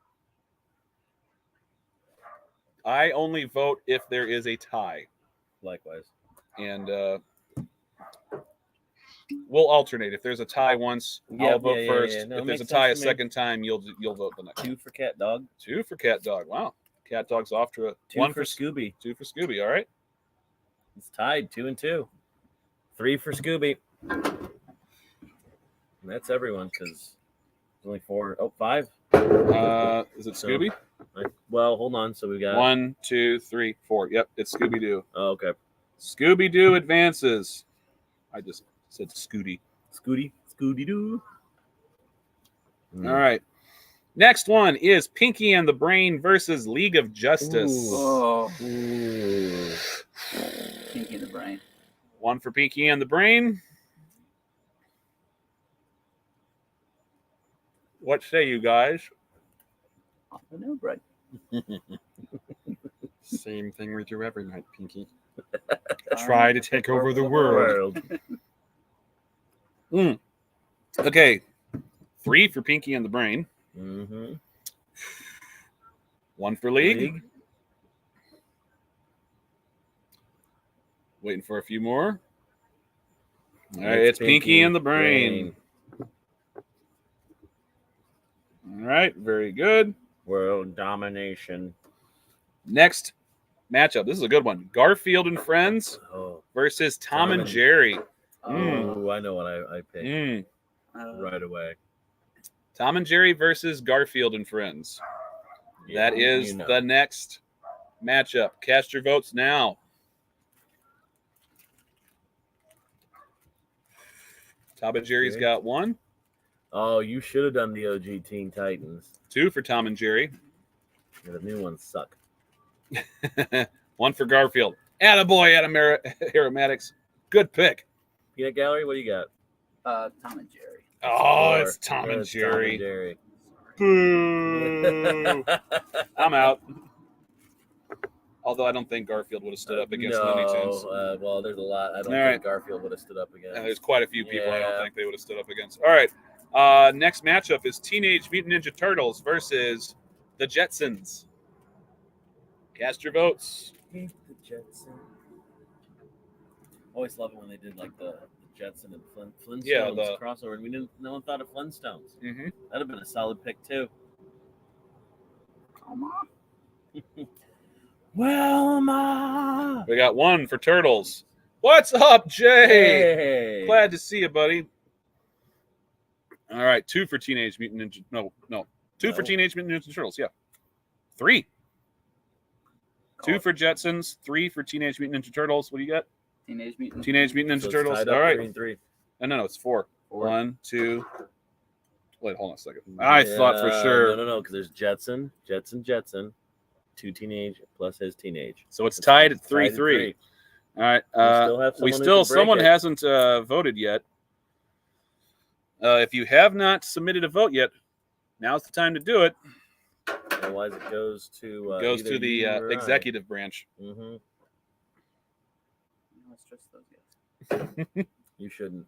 I only vote if there is a tie. Likewise. And we'll alternate. If there's a tie once, I'll vote first. yeah. No, if it there's a makes tie a sense to me. second time, you'll vote the next. 2 for Cat Dog. 2 for Cat Dog. Wow. Cat Dog's off to a 2 1 for Scooby. 2 for Scooby. All right. It's tied 2 and 2. 3 for Scooby. And that's everyone because there's only 4. Oh, 5. Is it Scooby? Well, hold on. So we got 1, 2, 3, 4. Yep, it's Scooby Doo. Oh, okay. Scooby Doo advances. I just said Scooty. Scooty Doo. All right. Next one is Pinky and the Brain versus League of Justice. Oh, Ooh. Pinky in the Brain. 1 for Pinky and the Brain. What say you guys? I don't know, Brett. Same thing we do every night, Pinky. Try Try to take over the world. Okay. 3 for Pinky and the Brain. Mm-hmm. 1 for League. Waiting for a few more. All right, it's Pinky and the Brain. All right, very good. World domination. Next matchup. This is a good one. Garfield and Friends Oh, versus Tom Tom and and- Jerry. I know what I picked Mm. right away. Tom and Jerry versus Garfield and Friends. Yeah, That is you know. the next matchup. Cast your votes now. Tom and Jerry's Okay. got 1. Oh, you should have done the OG Teen Titans. 2 for Tom and Jerry. Yeah, the new ones suck. 1 for Garfield. Attaboy, Aromatics. Good pick. Peanut Gallery, what do you got? Tom and Jerry. Oh, 4. it's Tom and It's Jerry. Jerry. Boo. I'm out. Although I don't think Garfield would have stood up against Looney Tunes. Well, there's a lot. I don't All think Garfield would have stood up against. There's quite a few people I don't Yeah. think they would have stood up against. All right. Next matchup is Teenage Mutant Ninja Turtles versus the Jetsons. Cast your votes. The Jetsons. Always love it when they did like the Jetson and Flintstones Yeah, the- crossover. And no one thought of Flintstones. Mm-hmm. That'd have been a solid pick too. Come on. Wilma. We got 1 for Turtles. What's up, Jay? Hey. Glad to see you, buddy. All right, 2 for Teenage Mutant Ninja. No. 2 for No. Teenage Mutant Ninja Turtles. Yeah. 3. 2 for Jetsons. 3 for Teenage Mutant Ninja Turtles. What do you got? Teenage Mutant. Teenage Mutant So Ninja it's Turtles. tied up All right. 3 and 3. No, it's 4. 4. 1, 2. Wait, hold on a second. I thought for sure. No, because there's Jetson, 2 teenage plus his teenage. So it's tied at Tied 3-3. All right. still have Someone it. hasn't voted yet. If you have not submitted a vote yet, now's the time to do it. Otherwise, it goes to Goes either to the you or I. executive branch. Mhm. Let's trust those guys. You shouldn't.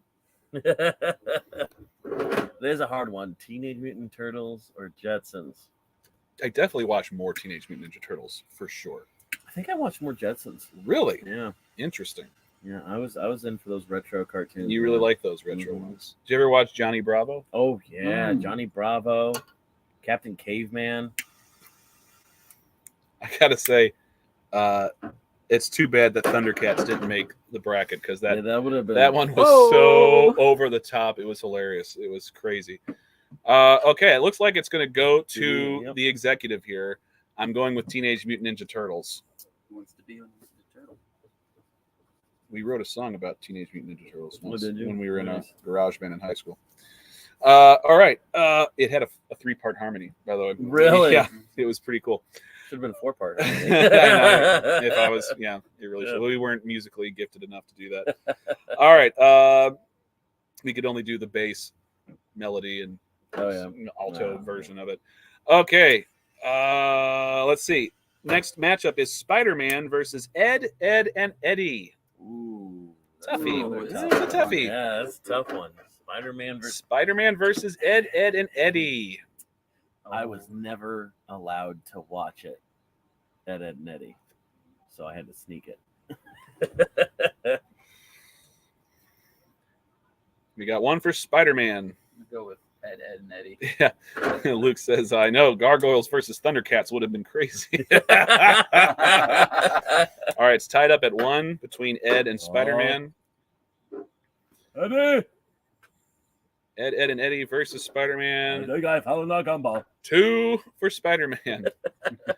There's a hard one. Teenage Mutant Turtles or Jetsons? I definitely watch more Teenage Mutant Ninja Turtles for sure. I think I watched more Jetsons. Really? Yeah. Interesting. Yeah, I was in for those retro cartoons. You really like those retro ones. Did you ever watch Johnny Bravo? Oh yeah, Johnny Bravo, Captain Caveman. I gotta say, it's too bad that Thundercats didn't make the bracket because that would have been that one was so over the top. It was hilarious. It was crazy. Okay, it looks like it's going to go to the executive here. I'm going with Teenage Mutant Ninja Turtles. Who wants to be on the turtle? We wrote a song about Teenage Mutant Ninja Turtles once did you? when we were in a Nice. garage band in high school. All right. It had a 3-part harmony, by the way. Really? Yeah, it was pretty cool. Should have been a 4-part. I know. If I was, it really should. We weren't musically gifted enough to do that. All right. We could only do the bass melody and alto version of it. Okay. Let's see. Next matchup is Spider-Man versus Ed, and Eddie. Ooh, Toughie. Ooh, It's a toughie. Yeah, that's a tough one. Spider-Man versus Ed, and Eddie. I was never allowed to watch it. Ed, and Eddie, so I had to sneak it. We got one for Spider-Man. Go with Ed, and Eddie. Yeah. Luke says, I know Gargoyles versus Thundercats would have been crazy. All right, it's tied up at 1 between Ed and Spider-Man. Eddie! Ed, and Eddie versus Spider-Man. The guy found a gumball. 2 for Spider-Man.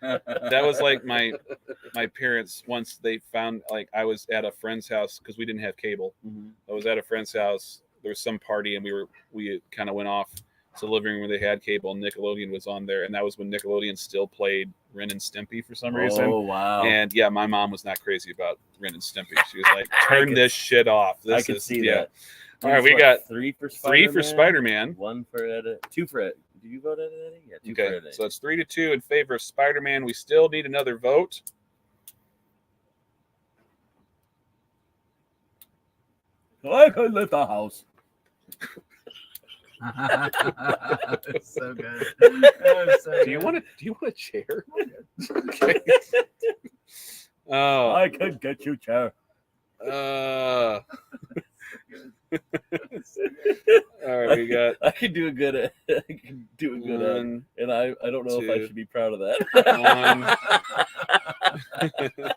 That was like my parents, once they found, like, I was at a friend's house because we didn't have cable. Mm-hmm. I was at a friend's house. There was some party, and we kind of went off to the living room where they had cable, and Nickelodeon was on there, and that was when Nickelodeon still played Ren and Stimpy for some reason. Oh, wow. And yeah, my mom was not crazy about Ren and Stimpy. She was like, turn this shit off. I could see that. All right, we got 3 for 3 for Spider-Man. 1 for Ed, 2 for Ed. Did you vote Ed, and Eddie? Yeah, 2 Okay, for Ed. so it's 3-2 in favor of Spider-Man. We still need another vote. I could leave the house. So good. Do you want a chair? Okay. Oh. I could get you chair. All right, we got. I can do a good. I can do a good. One, and I don't know if I two. should be proud of that. 1,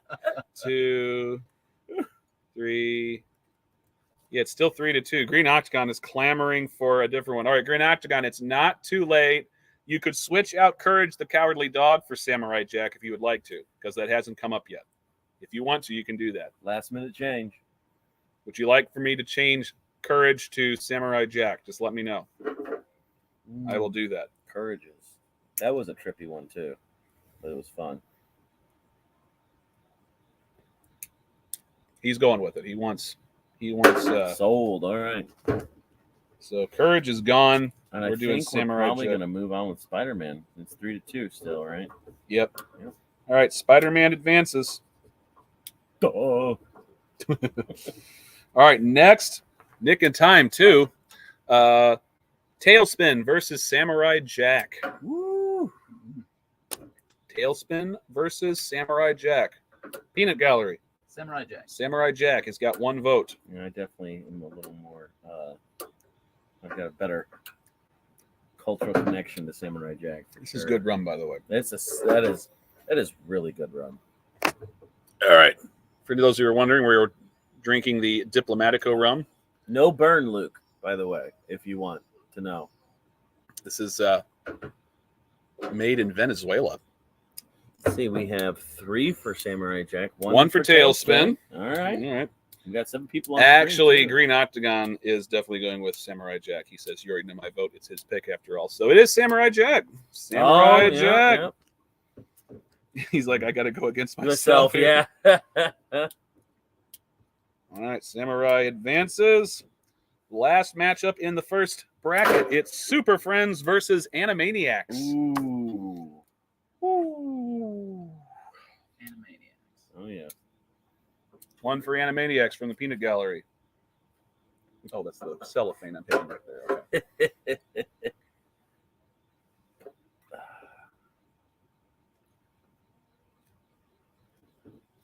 2, 3. Yeah, it's still 3-2. Green Octagon is clamoring for a different one. All right, Green Octagon, it's not too late. You could switch out Courage the Cowardly Dog for Samurai Jack if you would like to, because that hasn't come up yet. If you want to, you can do that. Last minute change. Would you like for me to change Courage to Samurai Jack? Just let me know. I will do that. Courages. That was a trippy one too, but it was fun. He's going with it. He wants. Sold. All right. So Courage is gone. And We're I doing think we're Samurai probably Jack. going to move on with Spider-Man. It's 3-2 still, right? Yep. All right, Spider-Man advances. Duh. All right, next, Nick and Time 2. Tailspin versus Samurai Jack. Woo. Tailspin versus Samurai Jack. Peanut Gallery. Samurai Jack. Samurai Jack has got 1 vote. Yeah, I definitely am a little more. I've got a better cultural connection to Samurai Jack. This is good rum, by the way. That is really good rum. All right. For those who are wondering, we're drinking the Diplomatico rum. No burn, Luke. By the way, if you want to know, This is made in Venezuela. let's see, we have 3 for Samurai Jack, 1 for Tailspin. All right, All right. we got 7 people on. Actually, screen, too. Green Octagon is definitely going with Samurai Jack. He says, you already know my vote. It's his pick after all. So it is Samurai Jack. Samurai Jack. Yeah. He's like, I got to go against Myself, myself. yeah. All right, Samurai advances. Last matchup in the first bracket. It's Super Friends versus Animaniacs. Ooh. Ooh. Animaniacs. Oh yeah. 1 for Animaniacs from the Peanut Gallery. Oh, that's the cellophane I'm hitting right there. Okay.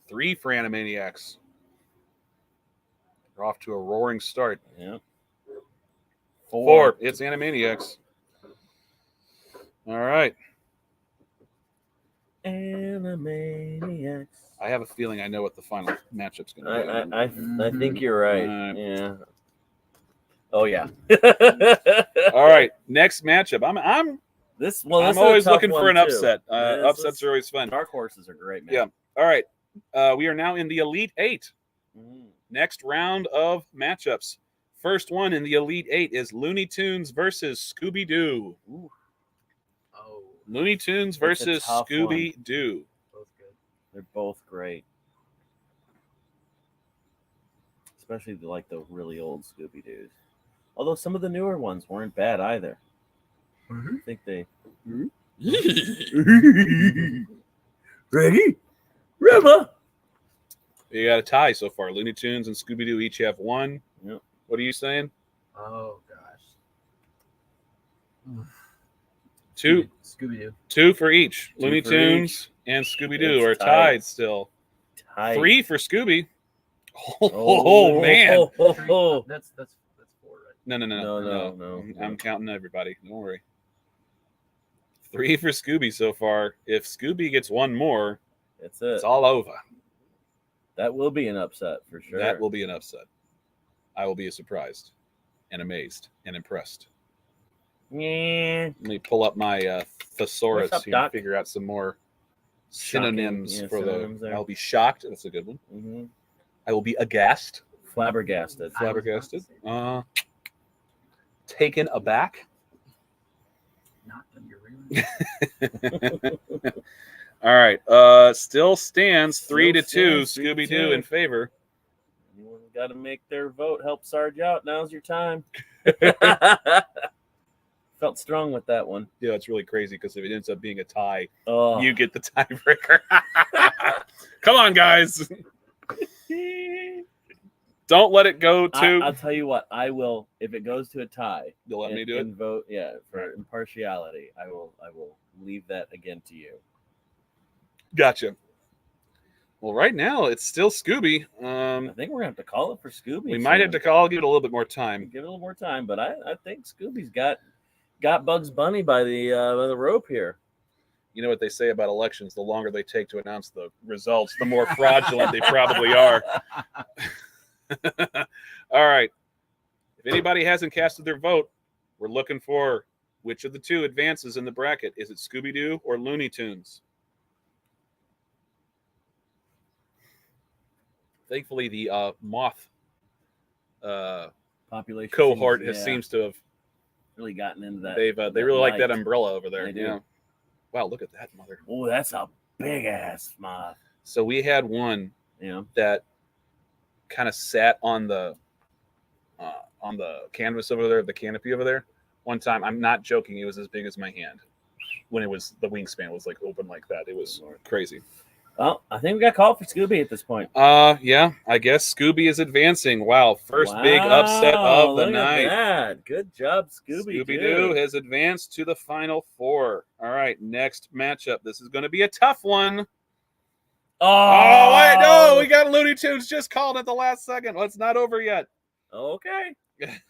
Three for Animaniacs. We're off to a roaring start. Yeah. Four. It's Animaniacs. All right. Animaniacs. I have a feeling I know what the final matchup's going to be. I think you're right. Yeah. Oh yeah. All right. Next matchup. I'm This I'm is a always tough looking for one, an too. upset. This Upsets is- are always fun. Dark horses are great, man. Yeah. All right. We are now in the Elite Eight. Next round of matchups. First one in the Elite Eight is Looney Tunes versus Scooby-Doo. Ooh, Oh, Looney Tunes a versus tough one. Scooby-Doo. both good. they're both great. Especially the really old Scooby-Doos. Although some of the newer ones weren't bad either. I think they... Ready? River! You got a tie so far. Looney Tunes and Scooby-Doo each have one. Yep. What are you saying? Oh gosh. Two. Scooby-Doo. Two for each. Two Looney for Tunes and Scooby-Doo It's are tied. tied still. Tight. 3 for Scooby. Oh, man. That's 4, right? No. No. I'm counting everybody. Don't worry. 3 for Scooby so far. If Scooby gets one more, That's it. it's all over. That will be an upset for sure. That will be an upset. I will be surprised and amazed and impressed. Yeah. Let me pull up my thesaurus What's up, here and Doc? figure out some more Shocking. synonyms Yeah, for synonyms the. there. I'll be shocked. That's a good one. Mm-hmm. I will be aghast. Flabbergasted. I was about Flabbergasted. to Taken aback. Not on your rear. All right. Still stands 3-2. stands Scooby-Doo 3-2. in favor. Anyone got to make their vote. Help Sarge out. Now's your time. Felt strong with that one. Yeah, it's really crazy because if it ends up being a tie, Oh, you get the tiebreaker. Come on, guys. Don't let it go to. I'll tell you what. I will if it goes to a tie. You'll let me do it? and vote. Yeah, for impartiality. I will leave that again to you. Gotcha. Well, right now it's still Scooby. I think we're gonna have to call it for Scooby. We might have to give it a little bit more time. give it a little more time, but I think Scooby's got Bugs Bunny by the rope here. You know what they say about elections: the longer they take to announce the results, the more fraudulent they probably are. All right. If anybody hasn't casted their vote, we're looking for which of the two advances in the bracket. Is it Scooby-Doo or Looney Tunes? Thankfully, the moth Population cohort seems, seems to have really gotten into that. they really like that light. umbrella over there. They do. Yeah. Wow, look at that, mother. Oh, that's a big ass moth. So we had one Yeah. that kind of sat on the canvas over there, the canopy over there. One time, I'm not joking, it was as big as my hand. When it was the wingspan was like open like that. It was crazy. Well, I think we got called for Scooby at this point. Yeah, I guess Scooby is advancing. Wow, first big upset of the look at night. that. Good job, Scooby-Doo has advanced to the final 4. All right, next matchup. This is going to be a tough one. Oh, wait, no, we got Looney Tunes just called at the last second. Well, it's not over yet. Okay.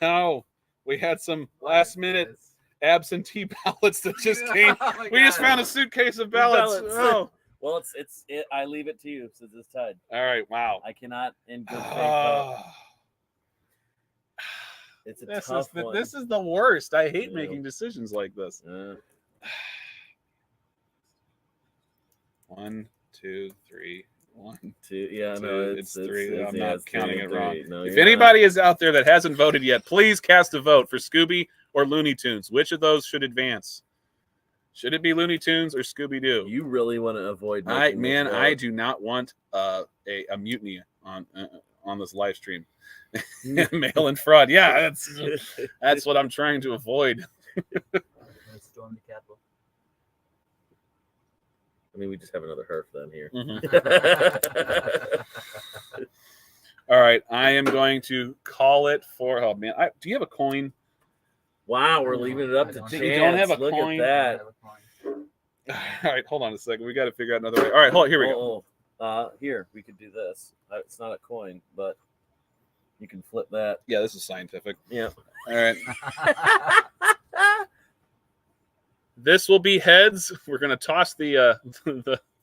No, we had some last-minute absentee ballots that just came. Oh my We just God. found a suitcase of ballots. Ballots. Oh. Well, it's I leave it to you since it's tied. All right, wow. I cannot in good faith vote. It's a tough one. This is the worst. I hate Yeah. making decisions like this. 1, 2, 3, 1. 2. Yeah, Two, no, it's 3. I'm yeah, not it's counting 3 it and wrong. 3. No, If you're anybody is out there that hasn't voted yet, please cast a vote for Scooby or Looney Tunes. Which of those should advance? Should it be Looney Tunes or Scooby-Doo? not. You really want to avoid making this vote. I do not want a mutiny on this live stream. Mail and fraud. Yeah, that's what I'm trying to avoid. Let's storm the Capitol. I mean, we just have another Herf then here. All right, I am going to call it for. Oh man, do you have a coin? Wow, we're leaving it up to You chance. don't have a Look coin? at that. All right, hold on a second. We got to figure out another way. All right, hold on. Here we go. Here, we could do this. It's not a coin, but you can flip that. Yeah, this is scientific. Yeah. All right. This will be heads. We're gonna toss the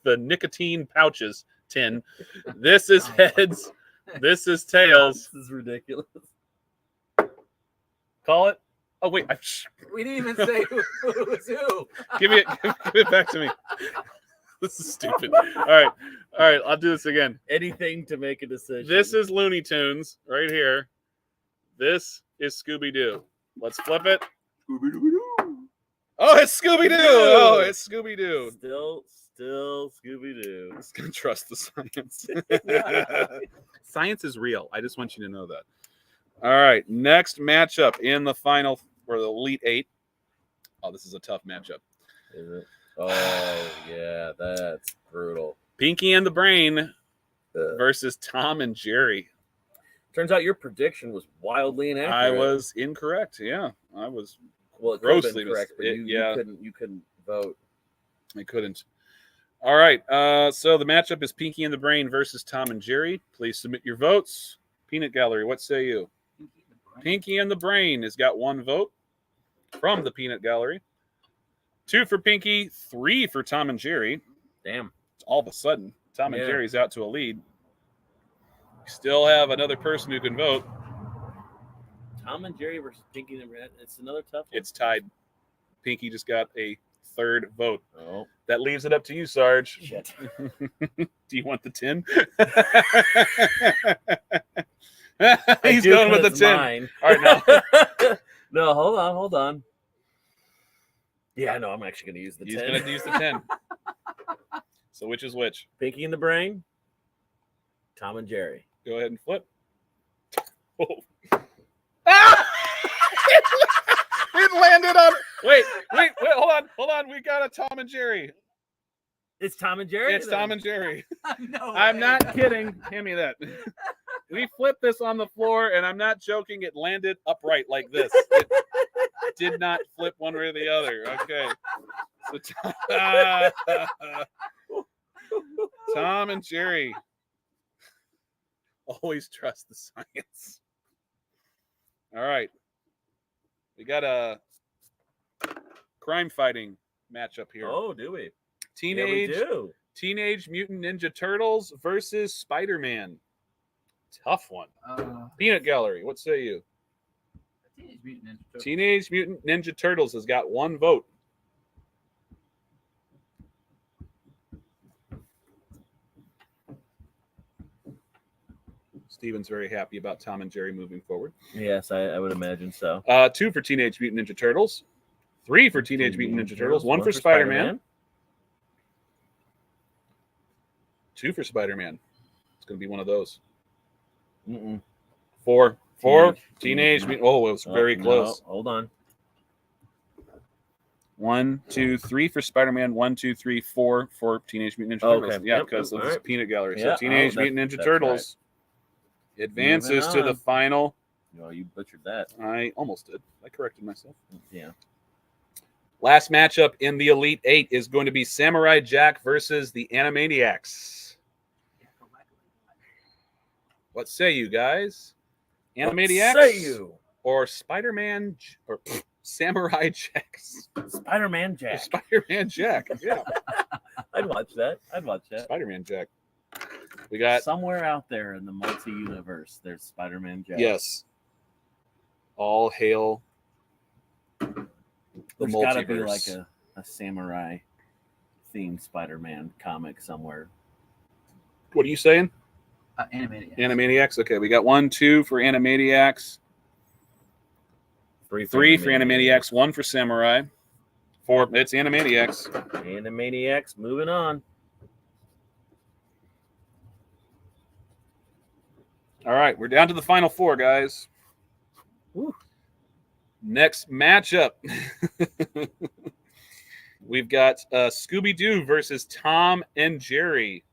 nicotine pouches tin. This is heads. This is tails. This is ridiculous. Call it. Oh wait, We didn't even say who was who. give it back to me. This is stupid. All right, I'll do this again. Anything to make a decision. This is Looney Tunes right here. This is Scooby Doo. Let's flip it. Oh, it's Scooby Doo. Oh, it's Scooby Doo. Still Scooby Doo. Just gonna trust the science. Science is real. I just want you to know that. All right, next matchup in the final for the Elite Eight. Oh, this is a tough matchup. Is it? Oh yeah, that's brutal. Pinky and the Brain versus Tom and Jerry. Turns out your prediction was wildly inaccurate. I was incorrect. Yeah, I was. Well, it could have grossly been correct, but yeah. you couldn't vote. I couldn't. All right. So the matchup is Pinky and the Brain versus Tom and Jerry. Please submit your votes. Peanut Gallery, what say you? Pinky and the Brain has got 1 vote from the Peanut Gallery. 2 for Pinky, 3 for Tom and Jerry. Damn. All of a sudden, Tom and Jerry's out to a lead. We still have another person who can vote. Tom and Jerry versus Pinky and the Brain. It's another tough one. It's tied. Pinky just got a 3rd vote. Oh. That leaves it up to you, Sarge. Shit. Do you want the 10? I He's do, going with the 'cause 10. mine. All right, now. No, hold on. Yeah, no, I'm actually going to use the He's 10. going to use the 10. So which is which? Pinky and the Brain, Tom and Jerry. Go ahead and flip. Oh. Ah! It landed on. Wait, hold on. We got a Tom and Jerry. It's Tom and Jerry? It's Tom and Jerry. No I'm way. not kidding. Hand me that. We flipped this on the floor, and I'm not joking. It landed upright like this. It did not flip one way or the other. Okay. So Tom and Jerry. Always trust the science. All right. We got a crime fighting matchup here. Oh, do we? Teenage Yeah, we do. Teenage Mutant Ninja Turtles versus Spider-Man. Tough one. Peanut Gallery, what say you? Teenage Mutant Ninja Turtles has got 1 vote. Steven's very happy about Tom and Jerry moving forward. Yes, I would imagine so. 2 for Teenage Mutant Ninja Turtles. 3 for Teenage Mutant Ninja Turtles. 1 for Spider-Man. 2 for Spider-Man. It's going to be one of those. 4 Teenage Mutant. Oh, it was very close. No, hold on. 1, 2, 3 for Spider-Man. 1, 2, 3, 4 for Teenage Mutant Ninja Turtles. Okay. Yeah, Yep. because of All this right. Peanut Gallery. Yeah. So Teenage Mutant Ninja Turtles advances to the final. No, you butchered that. I almost did. I corrected myself. Yeah. Last matchup in the Elite Eight is going to be Samurai Jack versus the Animaniacs. What say you guys? Animaniacs? What say you? Or Spider-Man or Samurai Jack? Spider-Man Jack. Spider-Man Jack. Yeah. I'd watch that. Spider-Man Jack. We got somewhere out there in the multi-universe, there's Spider-Man Jack. yes. All hail the There's multiverse. got to be like a samurai themed Spider-Man comic somewhere. What are you saying? Animaniacs. Animaniacs. Okay, we got 1, 2 for Animaniacs. 3 3 for Animaniacs. 1 for Samurai. 4. It's Animaniacs. Animaniacs. Moving on. All right, we're down to the final 4, guys. Woo. Next matchup. We've got Scooby-Doo versus Tom and Jerry.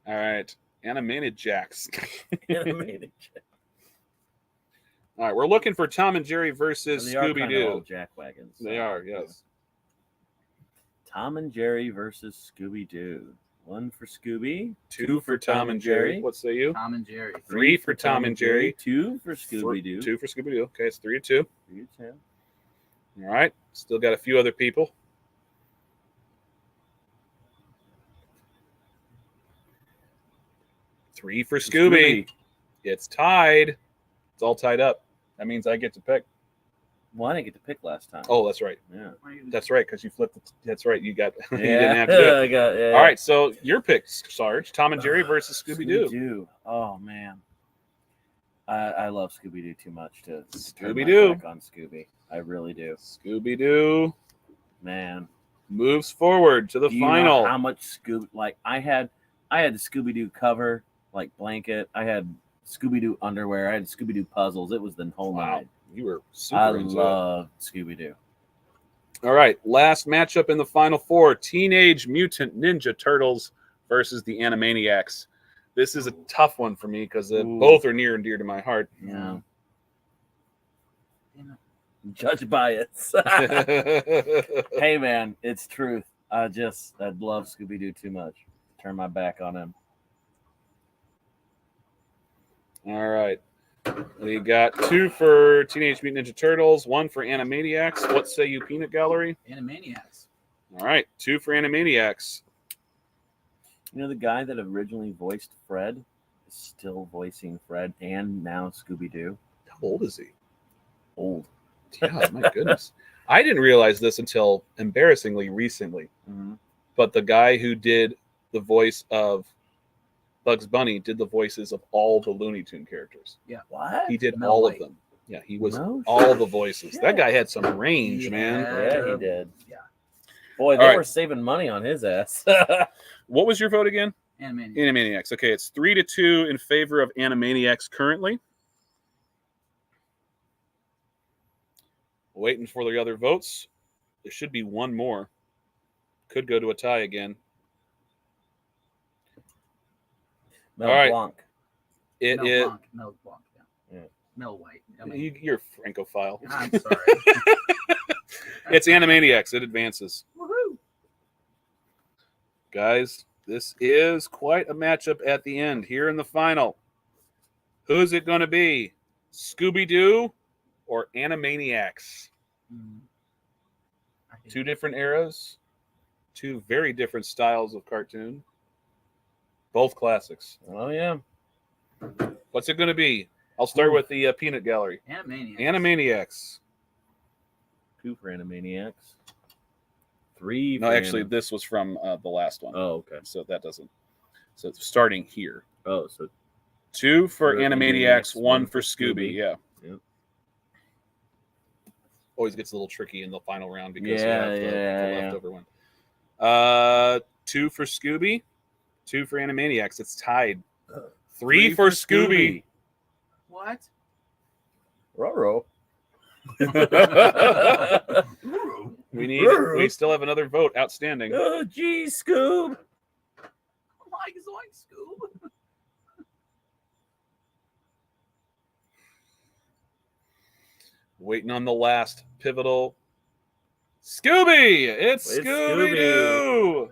All right. Animated Jacks. Animated. All right. We're looking for Tom and Jerry versus They are kind of Scooby-Doo. all jack wagons. They are, yes. Tom and Jerry versus Scooby-Doo. 1 for Scooby. 2 for Tom and Jerry. What say you? Tom and Jerry. 3 for Tom and Jerry. 2 for Scooby-Doo. 2 for Scooby-Doo. Okay, it's 3-2. 3-2. All right. Still got a few other people. Three for Scooby. It's tied. It's all tied up. That means I get to pick. Well, I didn't get to pick last time. Oh, that's right. Yeah. That's right, because you flipped it. That's right. You got. You Yeah. didn't have to do it. I got, yeah. All right, so your pick, Sarge. Tom and Jerry versus Scooby-Doo. Scooby-Doo. Oh, man. I love Scooby-Doo too much to turn my Scooby-Doo. back on Scooby. I really do. Scooby-Doo Man. moves forward to the Do you final. know how much like I had the Scooby-Doo cover, like blanket. I had Scooby-Doo underwear. I had Scooby-Doo puzzles. It was the whole Wow. night. You were super I into love Scooby-Doo. it. All right, last matchup in the final 4: Teenage Mutant Ninja Turtles versus the Animaniacs. This is a tough one for me because both are near and dear to my heart. Yeah. Damn Judge bias. Hey man, it's truth. I love Scooby-Doo too much. Turn my back on him. All right. We got 2 for Teenage Mutant Ninja Turtles, 1 for Animaniacs. What say you, Peanut Gallery? Animaniacs. All right, 2 for Animaniacs. You know the guy that originally voiced Fred is still voicing Fred and now Scooby-Doo. How old is he? Old. Yeah, my goodness. I didn't realize this until embarrassingly recently. Mm-hmm. But the guy who did the voice of Bugs Bunny did the voices of all the Looney Tune characters. What? He did Mel all White. of them. Yeah, he was No all shit. the voices. Yeah. That guy had some range, man. Yeah, he did. Yeah. Boy, All they right. were saving money on his ass. What was your vote again? Animaniacs. Animaniacs. Okay, it's 3-2 in favor of Animaniacs currently. Waiting for the other votes. There should be one more. Could go to a tie again. Mel All right. Blanc. It is. Mel Blanc. Yeah. Yeah. Mel White. I mean, You're a Francophile. I'm sorry. It's Animaniacs. It advances. Woohoo! Guys, this is quite a matchup at the end here in the final. Who's it going to be? Scooby-Doo or Animaniacs? Mm. I think- 2 different eras, 2 very different styles of cartoon, both classics. Oh yeah. What's it going to be? I'll start with the Peanut Gallery. Animaniacs. Animaniacs. 2 for Animaniacs. 3 for No, actually, this was from the last one. Oh, okay. So that doesn't. So it's starting here. Oh, so 2 for For Animaniacs, Animaniacs, 1 1 for for Scooby. Scooby. Yeah. Yep. Always gets a little tricky in the final round because Yeah, you have the yeah. leftover one. 2 for Scooby, 2 for Animaniacs. It's tied. 3 for Scooby. What? Roro. We still have another vote outstanding. Oh, geez, Scoob. Like Zoink Scoob. Waiting on the last pivotal. Scooby! It's It's Scooby-Doo!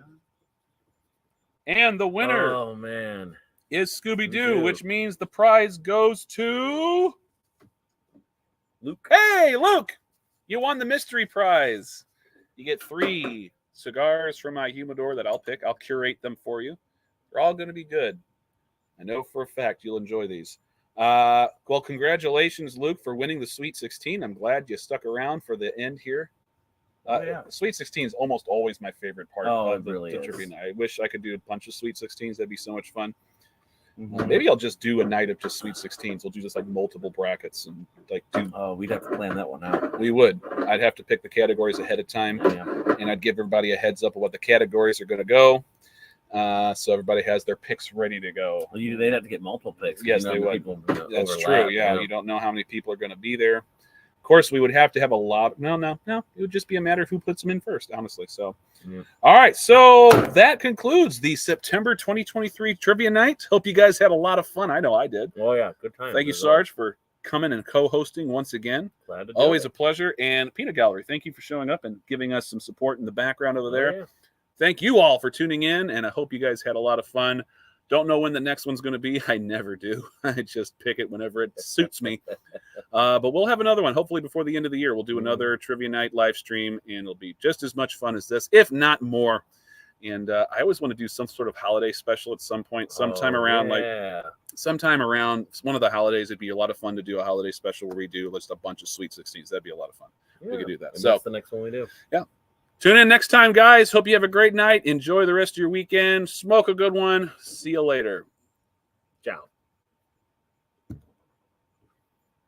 And the winner Oh man. is Scooby-Doo, Scooby-Doo. which means the prize goes to Luke. Hey, Luke! You won the mystery prize. You get 3 cigars from my humidor that I'll pick. I'll curate them for you. They're all going to be good. I know for a fact you'll enjoy these. Well, congratulations, Luke, for winning the Sweet 16. I'm glad you stuck around for the end here. Yeah. Sweet 16 is almost always my favorite part Oh, of it the really is. trivia night. I wish I could do a bunch of Sweet 16s. That'd be so much fun. Mhm. Maybe I'll just do a night of just Sweet 16s. We'll do just like multiple brackets and like do. Oh, we'd have to plan that one out. We would. I'd have to pick the categories ahead of time, Yeah. and I'd give everybody a heads up of what the categories are going to go, so everybody has their picks ready to go. Well, they'd have to get multiple picks. Yes, You know, they the would. people That's overlap, true. Yeah, you don't know how many people are going to be there. Of course, we would have to have a lot. No. It would just be a matter of who puts them in first, honestly. So, Yeah. all right. So that concludes the September 2023 Trivia Night. Hope you guys had a lot of fun. I know I did. Oh yeah, good time. Thank you, Sarge, for coming and co-hosting once again. Glad to do Always it. a pleasure. And Peanut Gallery, thank you for showing up and giving us some support in the background over there. Oh, yeah. Thank you all for tuning in, and I hope you guys had a lot of fun. Don't know when the next one's going to be. I never do. I just pick it whenever it suits me. But we'll have another one. Hopefully before the end of the year, we'll do another Trivia Night live stream, and it'll be just as much fun as this, if not more. And I always want to do some sort of holiday special at some point, sometime around one of the holidays. It'd be a lot of fun to do a holiday special where we do just a bunch of Sweet 16s. That'd be a lot of fun. Yeah. We could do that. And So that's the next one we do. Yeah. Tune in next time, guys. Hope you have a great night. Enjoy the rest of your weekend. Smoke a good one. See you later. Ciao.